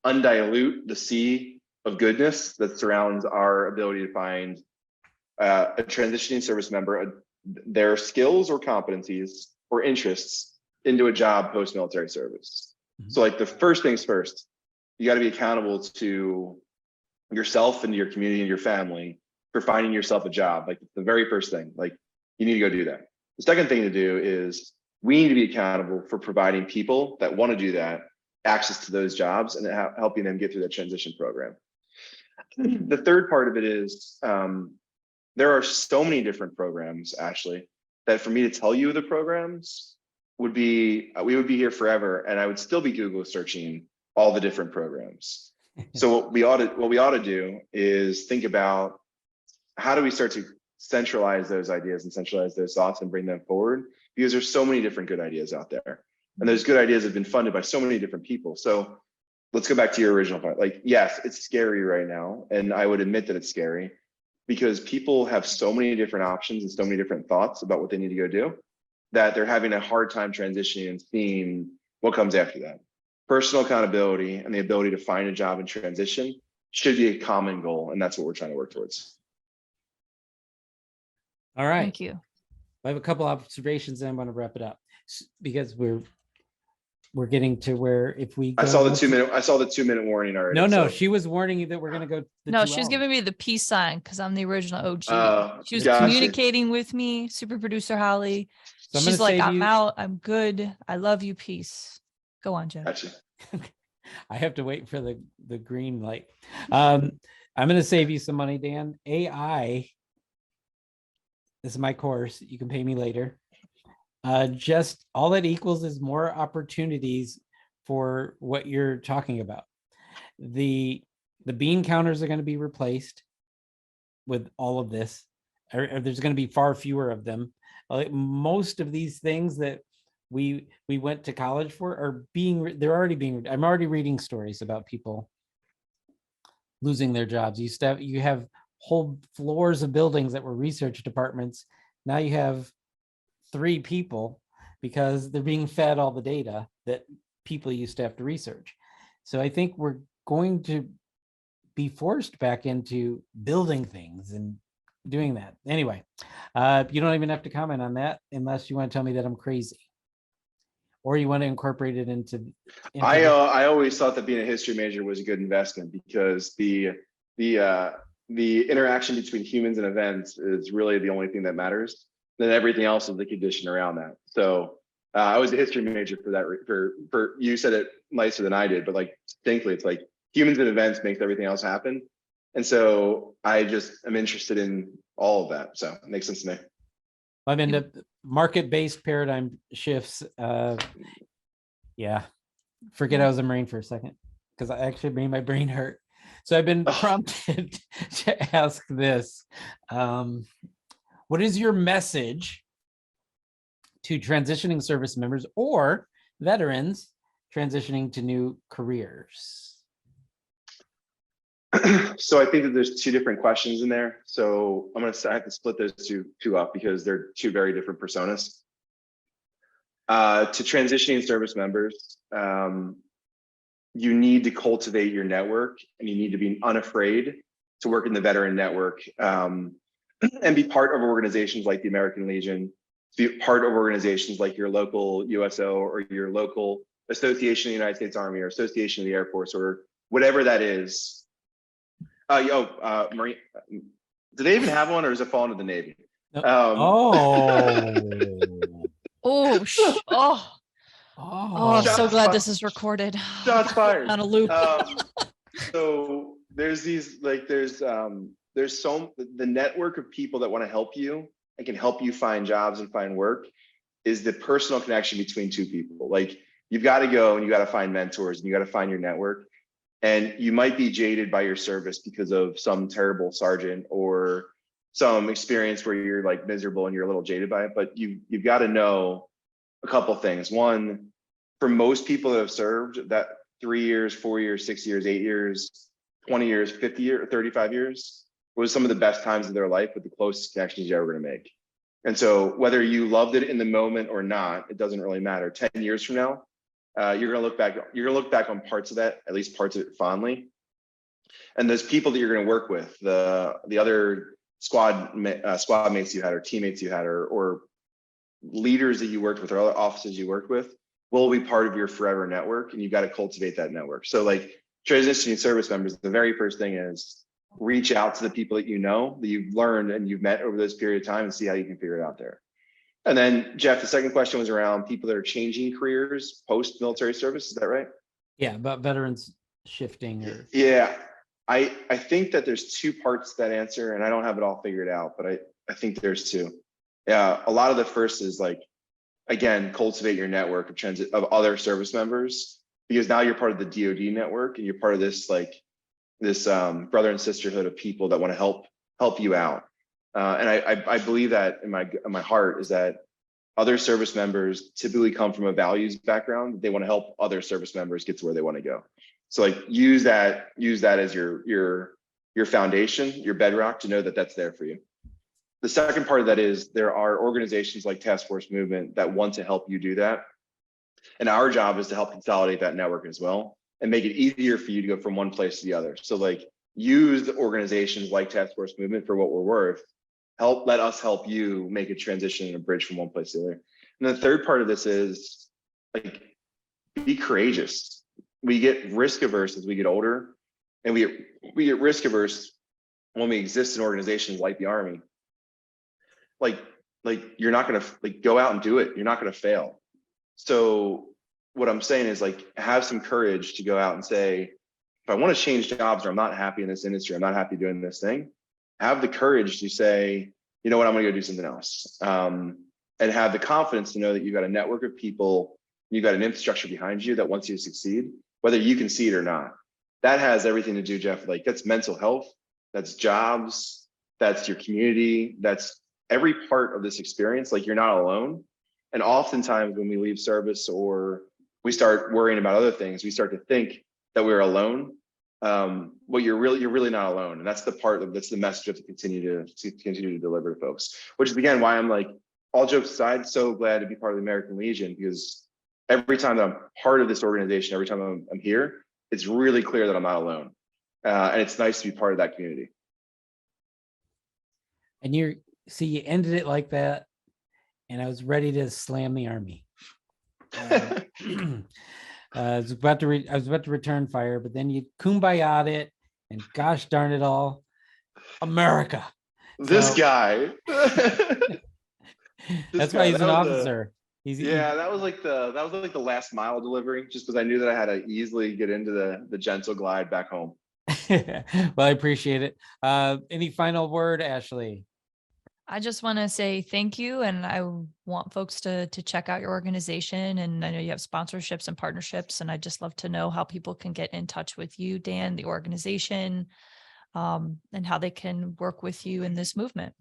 undilute the sea of goodness that surrounds our ability to find a transitioning service member, their skills or competencies or interests into a job post-military service. So, like, the first things first, you got to be accountable to yourself and your community and your family for finding yourself a job. Like, the very first thing, like, you need to go do that. The second thing to do is we need to be accountable for providing people that want to do that access to those jobs and helping them get through that transition program. The third part of it is, there are so many different programs, Ashley, that for me to tell you the programs would be, we would be here forever, and I would still be Google searching all the different programs. So what we ought to do is think about, how do we start to centralize those ideas and centralize those thoughts and bring them forward? Because there's so many different good ideas out there, and those good ideas have been funded by so many different people. So let's go back to your original point. Like, yes, it's scary right now, and I would admit that it's scary, because people have so many different options and so many different thoughts about what they need to go do, that they're having a hard time transitioning and seeing what comes after that. Personal accountability and the ability to find a job and transition should be a common goal, and that's what we're trying to work towards. All right. Thank you. I have a couple observations and I'm going to wrap it up, because we're getting to where, if we I saw the 2 minute warning already. No, so. she was warning you that we're going to go. No, she was giving me the peace sign because I'm the original OG. She was gotcha. communicating with me, super producer Holly. So She's like, I'm out. I'm good. I love you. Peace. Go on, Jeff. Gotcha. I have to wait for the green light. I'm going to save you some money, Dan. AI. This is my course. You can pay me later. Just all that equals is more opportunities for what you're talking about. The bean counters are going to be replaced with all of this. Or there's going to be far fewer of them. Like, most of these things that we went to college for are they're already being. I'm already reading stories about people losing their jobs. You have whole floors of buildings that were research departments. Now you have 3 people because they're being fed all the data that people used to have to research. So I think we're going to be forced back into building things and doing that. Anyway, you don't even have to comment on that unless you want to tell me that I'm crazy, or you want to incorporate it into I always thought that being a history major was a good investment because the interaction between humans and events is really the only thing that matters. Then everything else is the condition around that. So I was a history major for that. For you said it nicer than I did, but like distinctly, it's like humans and events makes everything else happen. And so I just am interested in all of that. So it makes sense to me. I'm into market-based paradigm shifts. Yeah, forget I was a Marine for a second because I actually made my brain hurt. So I've been prompted to ask this. What is your message to transitioning service members or veterans transitioning to new careers? So I think that there's 2 different questions in there. So I have to split those two up because they're 2 very different personas. To transitioning service members, you need to cultivate your network and you need to be unafraid to work in the veteran network and be part of organizations like the American Legion, be part of organizations like your local USO or your local association of the United States Army or association of the Air Force or whatever that is. Marine. Do they even have one, or does it fall into the Navy? I'm so glad this is recorded. Shots fired. On a loop. So there's these the network of people that want to help you and can help you find jobs and find work is the personal connection between 2 people. Like you've got to go and you got to find mentors and you got to find your network. And you might be jaded by your service because of some terrible sergeant or some experience where you're like miserable and you're a little jaded by it. But you've got to know a couple of things. One, for most people that have served, that 3 years, 4 years, 6 years, 8 years, 20 years, 50 years, 35 years was some of the best times of their life with the closest connections you're ever going to make. And so whether you loved it in the moment or not, it doesn't really matter. 10 years from now, you're going to look back on parts of that, at least parts of it fondly. And those people that you're going to work with, the other squad mates you had or teammates you had or leaders that you worked with or other officers you worked with will be part of your forever network, and you've got to cultivate that network. So like transitioning service members, the very first thing is reach out to the people that you know, that you've learned and you've met over this period of time and see how you can figure it out there. And then Jeff, the second question was around people that are changing careers post-military service. Is that right? Yeah, about veterans shifting. Yeah, I think that there's 2 parts to that answer, and I don't have it all figured out, but I think there's 2. Yeah, a lot of the first is like, again, cultivate your network of other service members, because now you're part of the DoD network and you're part of this brother and sisterhood of people that want to help you out. And I believe that in my heart is that other service members typically come from a values background. They want to help other service members get to where they want to go. So like use that as your foundation, your bedrock, to know that that's there for you. The second part of that is there are organizations like Task Force Movement that want to help you do that. And our job is to help consolidate that network as well and make it easier for you to go from one place to the other. So like use the organizations like Task Force Movement for what we're worth. Let us help you make a transition and a bridge from one place to the other. And the third part of this is like, be courageous. We get risk averse as we get older, and we get risk averse when we exist in organizations like the Army. Like you're not gonna go out and do it. You're not gonna fail. So what I'm saying is like, have some courage to go out and say, if I want to change jobs or I'm not happy in this industry, I'm not happy doing this thing, have the courage to say, you know what, I'm gonna go do something else. And have the confidence to know that you've got a network of people, you've got an infrastructure behind you that wants you to succeed, whether you can see it or not. That has everything to do, Jeff, like that's mental health, that's jobs, that's your community, that's every part of this experience. Like you're not alone. And oftentimes when we leave service or we start worrying about other things, we start to think that we're alone. what you're really not alone. And that's that's the message you have to continue to deliver to folks, which is again why I'm like, all jokes aside, so glad to be part of the American Legion, because every time that I'm part of this organization, every time I'm here, it's really clear that I'm not alone. And it's nice to be part of that community. And you ended it like that, and I was ready to slam the army. I was about to return fire, but then you kumbaya'd it, and gosh darn it all, America. This guy. That's why he's an officer. That was like the last mile delivery, just because I knew that I had to easily get into the gentle glide back home. Well, I appreciate it. Any final word, Ashley? I just want to say thank you, and I want folks to check out your organization. And I know you have sponsorships and partnerships, and I'd just love to know how people can get in touch with you, Dan, the organization, and how they can work with you in this movement.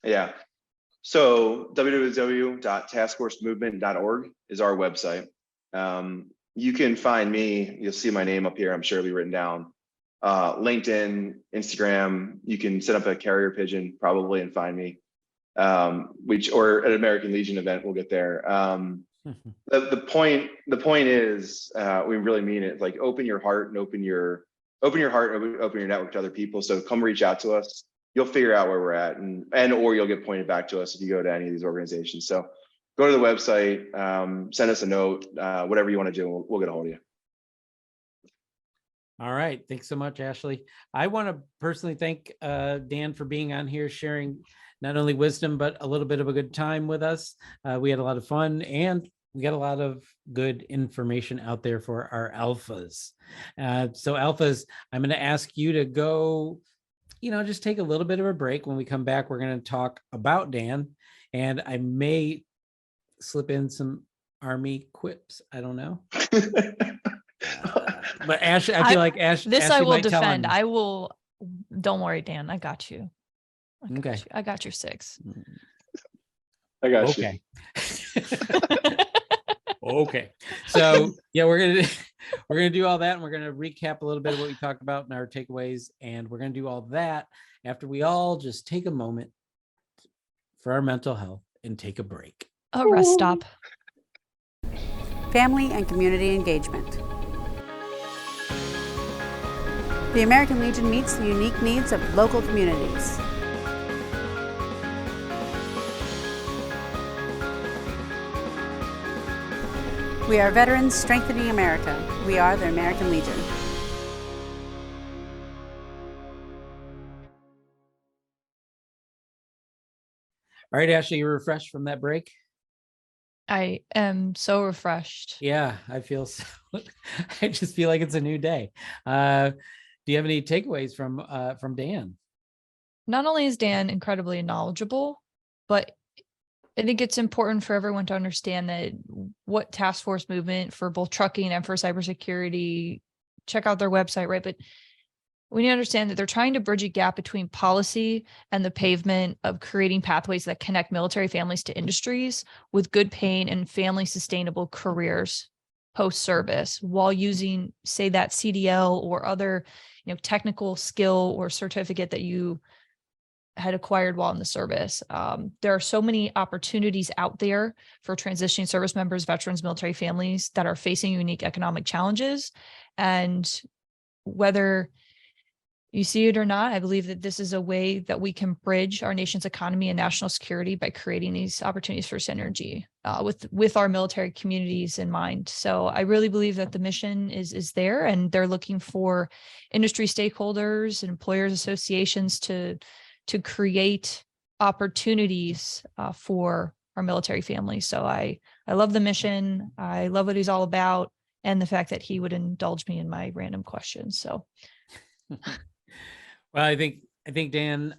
Yeah. So www.taskforcemovement.org is our website. You can find me. You'll see my name up here. I'm sure it'll be written down. LinkedIn, Instagram. You can set up a carrier pigeon probably and find me. Or an American Legion event, we'll get there. The point is, we really mean it. Like, open your heart and open your network to other people. So come reach out to us. You'll figure out where we're at, or you'll get pointed back to us if you go to any of these organizations. So go to the website, send us a note, whatever you want to do, we'll get a hold of you. All right. Thanks so much, Ashley. I want to personally thank Dan for being on here, sharing not only wisdom, but a little bit of a good time with us. We had a lot of fun, and we got a lot of good information out there for our alphas. So alphas, I'm going to ask you to go, just take a little bit of a break. When we come back, we're going to talk about Dan, and I may slip in some Army quips. I don't know. But Ashley, I feel like Ashley. I will defend. I will. Don't worry, Dan. I got you. Okay. I got your 6. I got you. Okay. Okay. So yeah, we're gonna do all that, and we're gonna recap a little bit of what we talked about in our takeaways, and we're gonna do all that after we all just take a moment for our mental health and take a break. A rest stop. Family and community engagement. The American Legion meets the unique needs of local communities. We are veterans strengthening America. We are the American Legion. All right, Ashley, you refreshed from that break? I am so refreshed. Yeah, I feel so. I just feel like it's a new day. Do you have any takeaways from Dan? Not only is Dan incredibly knowledgeable, but I think it's important for everyone to understand that what task force movement for both trucking and for cybersecurity, check out their website, right? But we need to understand that they're trying to bridge a gap between policy and the pavement of creating pathways that connect military families to industries with good paying and family sustainable careers post-service, while using, say, that CDL or other, technical skill or certificate that you had acquired while in the service. There are so many opportunities out there for transitioning service members, veterans, military families that are facing unique economic challenges. And whether you see it or not, I believe that this is a way that we can bridge our nation's economy and national security by creating these opportunities for synergy with our military communities in mind. So I really believe that the mission is there, and they're looking for industry stakeholders and employers associations to create opportunities for our military families. So I love the mission. I love what he's all about, and the fact that he would indulge me in my random questions. So. Well, I think Dan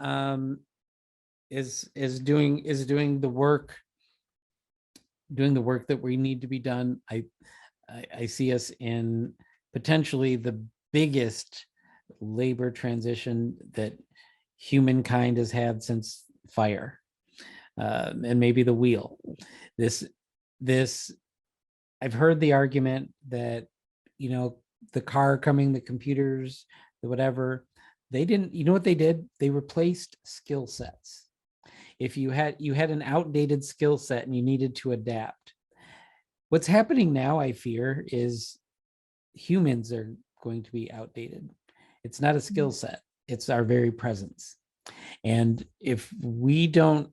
is doing the work that we need to be done. I see us in potentially the biggest labor transition that humankind has had since fire, and maybe the wheel. This I've heard the argument that the car coming, the computers, the whatever. They didn't, you know what they did? They replaced skill sets. If you had an outdated skill set and you needed to adapt. What's happening now, I fear, is humans are going to be outdated. It's not a skill set, it's our very presence. And if we don't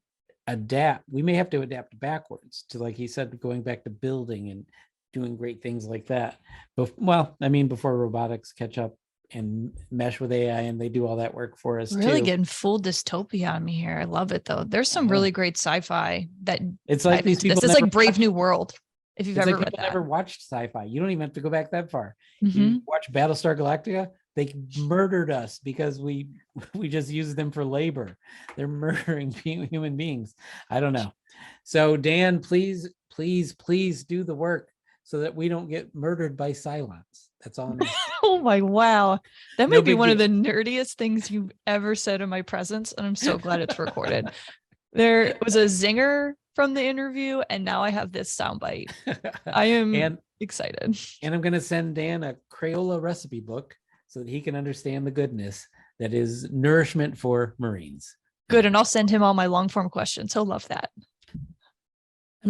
adapt, we may have to adapt backwards to, like he said, going back to building and doing great things like that. But well, I mean, before robotics catch up and mesh with AI and they do all that work for us Really too. getting full dystopia on me here. I love it though. There's some really great sci-fi that it's like these people. It's like Brave New World. If you've ever read that. Never watched sci-fi. You don't even have to go back that far. Mm-hmm. You watch Battlestar Galactica. They murdered us because we just used them for labor. They're murdering human beings. I don't know. So Dan, please do the work so that we don't get murdered by Cylons. That's all. Oh my, wow. That No might be big one of deal. the nerdiest things you've ever said in my presence. And I'm so glad it's recorded. There was a zinger from the interview, and now I have this soundbite. I am excited. And I'm going to send Dan a Crayola recipe book so that he can understand the goodness that is nourishment for Marines. Good. And I'll send him all my long form questions. He'll love that.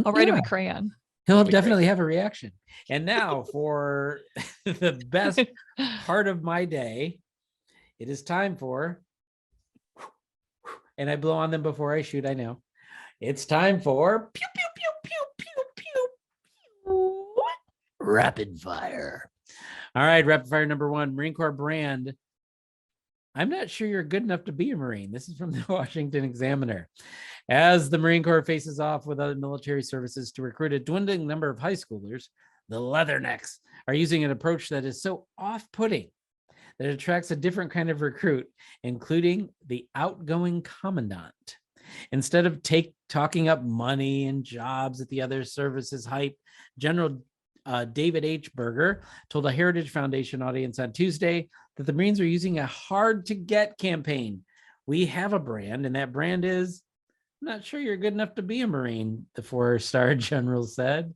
I'll write him in crayon. He'll definitely have a reaction. And now for the best part of my day, it is time for, and I blow on them before I shoot, I know. It's time for pew, pew, pew, pew, pew, pew, pew. Rapid fire. All right, rapid fire number one, Marine Corps brand. I'm not sure you're good enough to be a Marine. This is from the Washington Examiner. As the Marine Corps faces off with other military services to recruit a dwindling number of high schoolers, the Leathernecks are using an approach that is so off-putting that it attracts a different kind of recruit, including the outgoing commandant. Instead of talking up money and jobs at the other services hype, General David H. Berger told a Heritage Foundation audience on Tuesday that the Marines are using a hard-to-get campaign. We have a brand, and that brand is, I'm not sure you're good enough to be a Marine, the 4-star general said.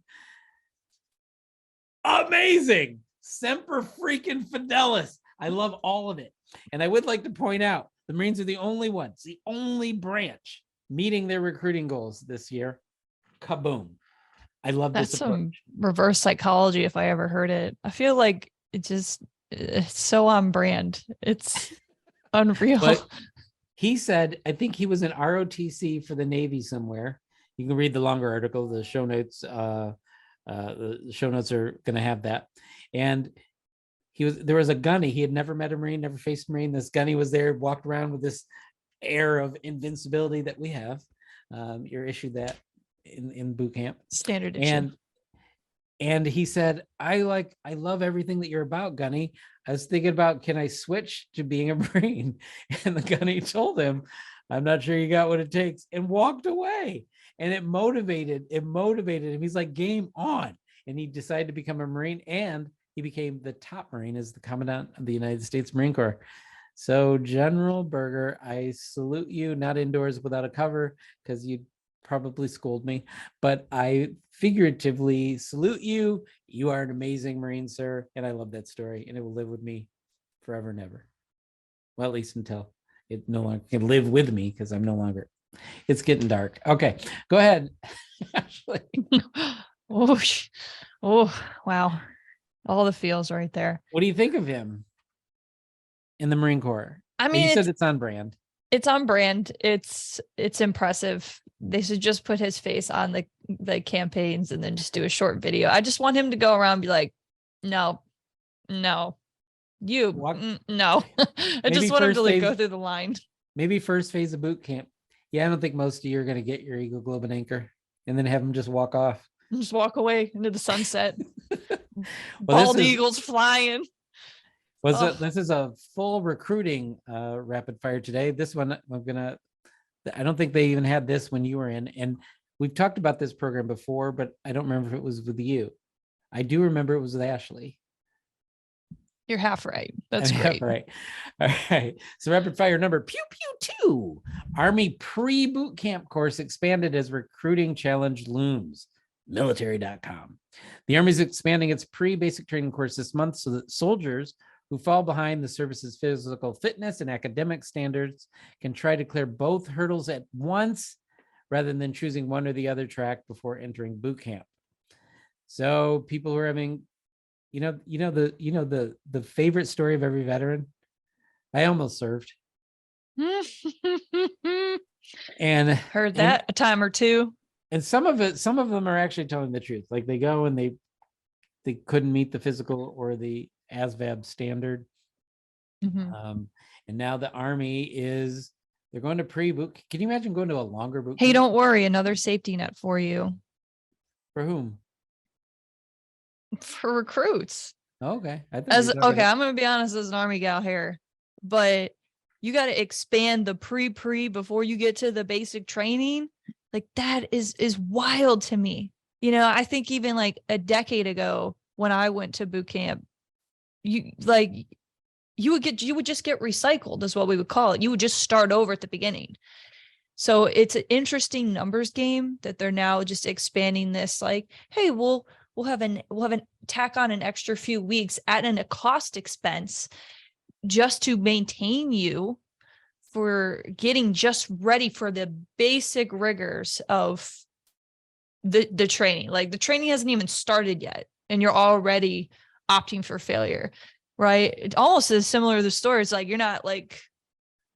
Amazing. Semper freaking Fidelis. I love all of it. And I would like to point out, the Marines are the only ones, the only branch meeting their recruiting goals this year. Kaboom. I love this approach. Some reverse psychology if I ever heard it. I feel like it's so on brand. It's unreal. But he said, I think he was an ROTC for the Navy somewhere. You can read the longer article, the show notes. The show notes are going to have that. And there was a gunny. He had never met a Marine, never faced a Marine. This gunny was there, walked around with this air of invincibility that we have. You're issued that in boot camp. Standard issue. And he said, I love everything that you're about, Gunny. I was thinking about, can I switch to being a Marine? And the Gunny told him, I'm not sure you got what it takes, and walked away. And it motivated him. He's like, game on. And he decided to become a Marine, and he became the top Marine as the Commandant of the United States Marine Corps. So General Berger, I salute you, not indoors without a cover, because you'd probably scold me, but I figuratively salute you. You are an amazing Marine, sir. And I love that story, and it will live with me forever and ever. Well, at least until it no longer can live with me, because I'm no longer. It's getting dark. Okay, go ahead. Ashley. Oh, wow. All the feels right there. What do you think of him in the Marine Corps? I mean, you said it's on brand. It's on brand. It's impressive. They should just put his face on the campaigns and then just do a short video. I just want him to go around and be like, no, no, no. I just want him to go through the line. Maybe first phase of boot camp. Yeah, I don't think most of you are going to get your Eagle Globe and Anchor, and then have them just walk off. Just walk away into the sunset. Bald eagles flying. This is a full recruiting rapid fire today. This one I don't think they even had this when you were in, and we've talked about this program before, but I don't remember if it was with you. I do remember it was with Ashley. You're half right. That's great. Half right. All right. So rapid fire number pew pew 2. Army pre-boot camp course expanded as recruiting challenge looms. military.com. The Army is expanding its pre-basic training course this month so that soldiers who fall behind the service's physical fitness and academic standards can try to clear both hurdles at once rather than choosing one or the other track before entering boot camp. So people who are having, the favorite story of every veteran, I almost served. And heard that a time or two. And some of them are actually telling the truth. Like they go and they couldn't meet the physical or the ASVAB standard. And now the Army they're going to pre-boot. Can you imagine going to a longer boot Hey, camp? don't worry, another safety net for you. For whom? For recruits. Okay. I'm going to be honest as an Army gal here, but you got to expand the pre before you get to the basic training. Like that is wild to me. I think even like a decade ago when I went to boot camp, you would just get recycled is what we would call it. You would just start over at the beginning. So it's an interesting numbers game that they're now just expanding this. Like, hey, we'll have an tack on an extra few weeks at a cost expense just to maintain you for getting just ready for the basic rigors of the training. Like the training hasn't even started yet and you're already opting for failure, right? It almost is similar to the story. It's like, you're not like,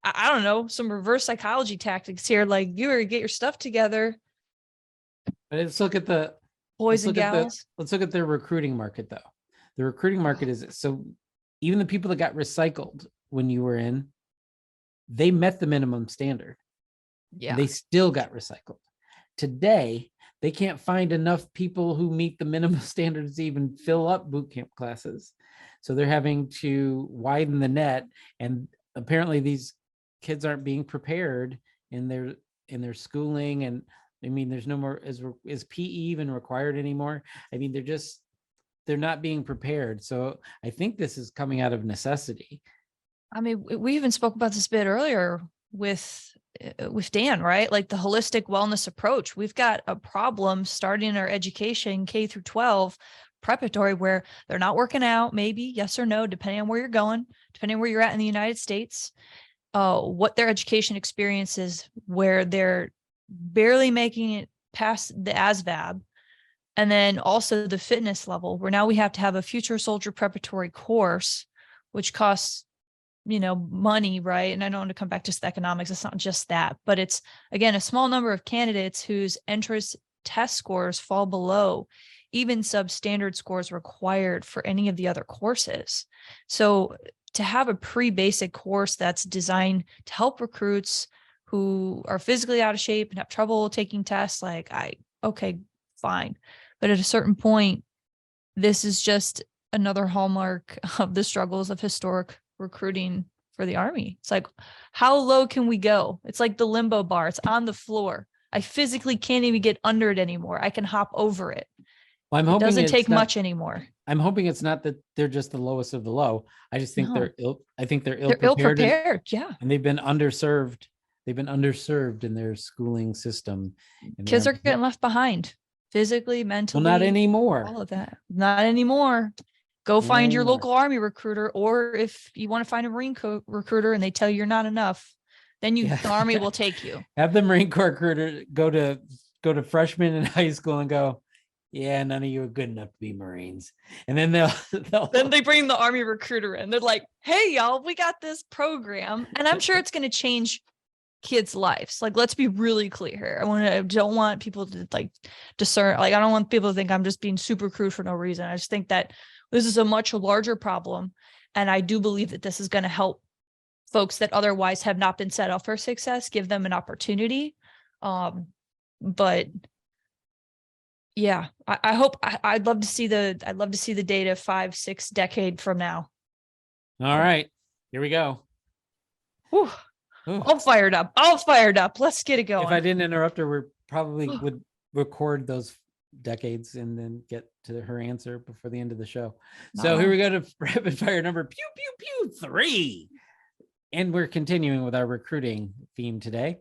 I don't know, some reverse psychology tactics here. Like you better get your stuff together. But let's look at the boys and gals. Let's look at their recruiting market though. The recruiting market is, so even the people that got recycled when you were in, they met the minimum standard. Yeah. They still got recycled. Today, they can't find enough people who meet the minimum standards to even fill up boot camp classes. So they're having to widen the net. And apparently these kids aren't being prepared in their schooling. And I mean, there's no more, is PE even required anymore? I mean, they're not being prepared. So I think this is coming out of necessity. I mean, we even spoke about this a bit earlier with Dan, right? Like the holistic wellness approach. We've got a problem starting our education K through 12 preparatory where they're not working out, maybe yes or no, depending on where you're going, depending on where you're at in the United States, what their education experience is, where they're barely making it past the ASVAB. And then also the fitness level where now we have to have a future soldier preparatory course, which costs money, right? And I don't want to come back to the economics. It's not just that, but it's again, a small number of candidates whose entrance test scores fall below even substandard scores required for any of the other courses. So to have a pre-basic course that's designed to help recruits who are physically out of shape and have trouble taking tests, okay, fine. But at a certain point, this is just another hallmark of the struggles of historic recruiting for the Army. It's like, how low can we go? It's like the limbo bar. It's on the floor. I physically can't even get under it anymore. I can hop over it. Well, it doesn't take much anymore. I'm hoping it's not that they're just the lowest of the low. I just think they're ill. I think they're ill prepared. Yeah. And they've been underserved. They've been underserved in their schooling system. Kids are getting left behind physically, mentally. Well, not anymore. All of that. Not anymore. Go find your local Army recruiter, or if you want to find a Marine Corps recruiter and they tell you you're not enough, then the Army will take you. Have the Marine Corps recruiter go to freshmen in high school and go, yeah, none of you are good enough to be Marines. And then then they bring the Army recruiter in. They're like, hey, y'all, we got this program. And I'm sure it's going to change kids' lives. Like, let's be really clear here. I don't want people to discern. I don't want people to think I'm just being super crude for no reason. I just think that this is a much larger problem. And I do believe that this is going to help folks that otherwise have not been set up for success, give them an opportunity. But yeah, I'd love to see the data 5-6 decade from now. All right, here we go. Whew. All fired up. Let's get it going. If I didn't interrupt her, we probably would record those decades and then get to her answer before the end of the show. So here we go to rapid fire number pew pew pew 3. And we're continuing with our recruiting theme today.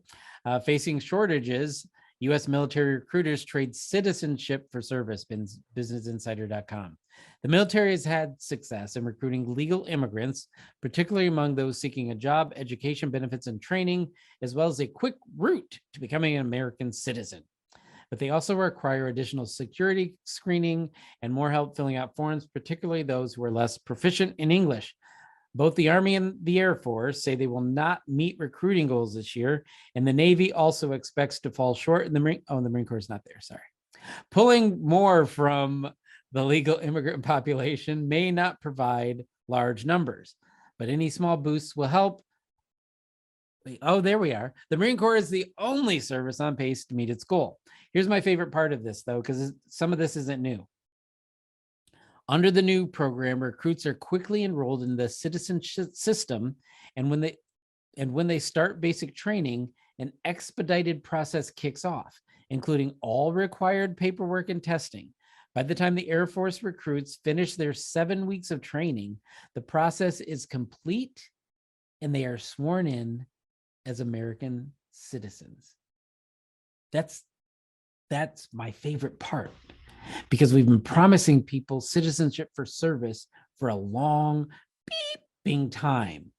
Facing shortages U.S. military recruiters trade citizenship for service, businessinsider.com. The military has had success in recruiting legal immigrants, particularly among those seeking a job, education, benefits, and training, as well as a quick route to becoming an American citizen. But they also require additional security screening and more help filling out forms, particularly those who are less proficient in English. Both the Army and the Air Force say they will not meet recruiting goals this year, and the Navy also expects to fall short in the Marine. Oh, the Marine Corps is not there. Sorry. Pulling more from the legal immigrant population may not provide large numbers, but any small boosts will help. Oh, there we are. The Marine Corps is the only service on pace to meet its goal. Here's my favorite part of this, though, because some of this isn't new. Under the new program, recruits are quickly enrolled in the citizenship system, and when they start basic training, an expedited process kicks off, including all required paperwork and testing. By the time the Air Force recruits finish their 7 weeks of training, the process is complete and they are sworn in as American citizens. That's my favorite part, because we've been promising people citizenship for service for a long beeping time.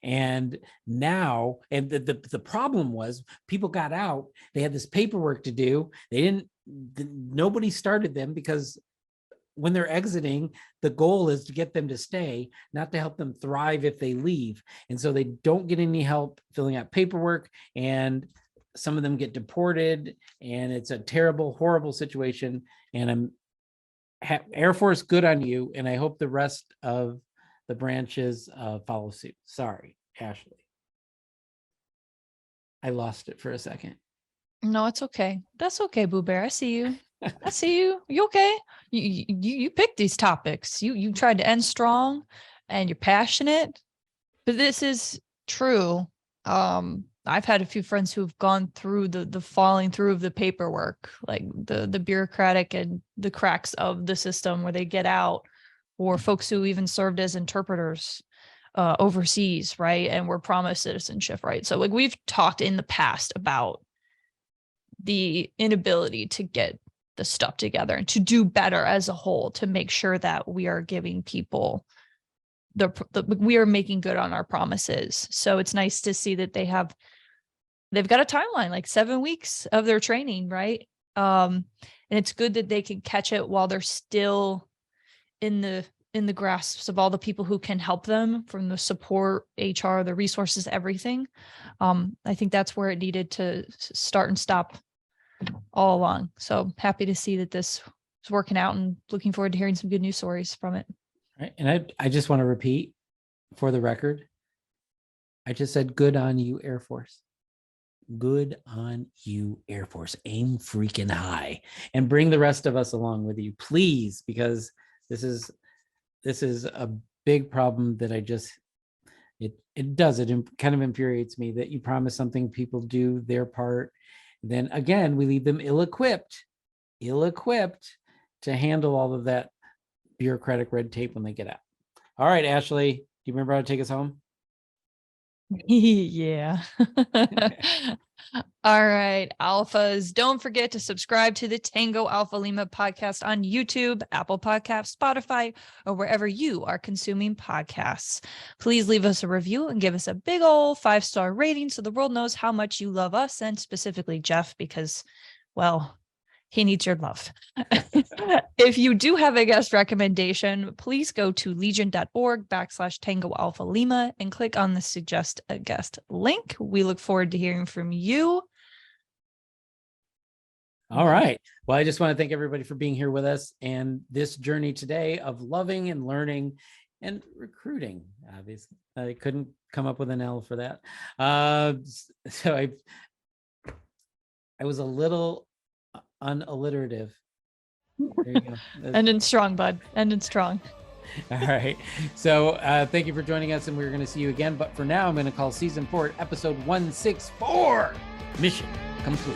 And now, and the problem was people got out, they had this paperwork to do. Nobody started them, because when they're exiting, the goal is to get them to stay, not to help them thrive if they leave. And so they don't get any help filling out paperwork, and some of them get deported, and it's a terrible, horrible situation. And Air Force, good on you. And I hope the rest of the branches follow suit. Sorry, Ashley. I lost it for a second. No, it's okay. That's okay, Boo Bear. I see you. I see you. You okay? You picked these topics. You tried to end strong, and you're passionate. But this is true. I've had a few friends who've gone through the falling through of the paperwork, like the bureaucratic and the cracks of the system where they get out, or folks who even served as interpreters overseas, right? And were promised citizenship, right? So like we've talked in the past about the inability to get the stuff together and to do better as a whole, to make sure that we are giving people we are making good on our promises. So it's nice to see that they've got a timeline, like 7 weeks of their training, right? And it's good that they can catch it while they're still in the grasps of all the people who can help them, from the support, HR, the resources, everything. I think that's where it needed to start and stop all along. So happy to see that this is working out, and looking forward to hearing some good news stories from it. Right. And I just want to repeat for the record, I just said, good on you, Air Force. Good on you, Air Force. Aim freaking high, and bring the rest of us along with you, please, because this is a big problem that it kind of infuriates me that you promise something, people do their part, then again we leave them ill-equipped to handle all of that bureaucratic red tape when they get out. All right, Ashley, do you remember how to take us home? Yeah. All right, Alphas, don't forget to subscribe to the Tango Alpha Lima podcast on YouTube, Apple Podcasts, Spotify, or wherever you are consuming podcasts. Please leave us a review and give us a big old 5-star rating so the world knows how much you love us, and specifically Jeff, because, well, he needs your love. If you do have a guest recommendation, please go to legion.org/Tango Alpha Lima and click on the suggest a guest link. We look forward to hearing from you. All right. Well, I just want to thank everybody for being here with us and this journey today of loving and learning and recruiting. Obviously, I couldn't come up with an L for that. So I was a little unalliterative. There you go. Ending strong, bud. Ending strong. All right. So thank you for joining us, and we're going to see you again. But for now, I'm going to call season 4, episode 164, Mission Complete.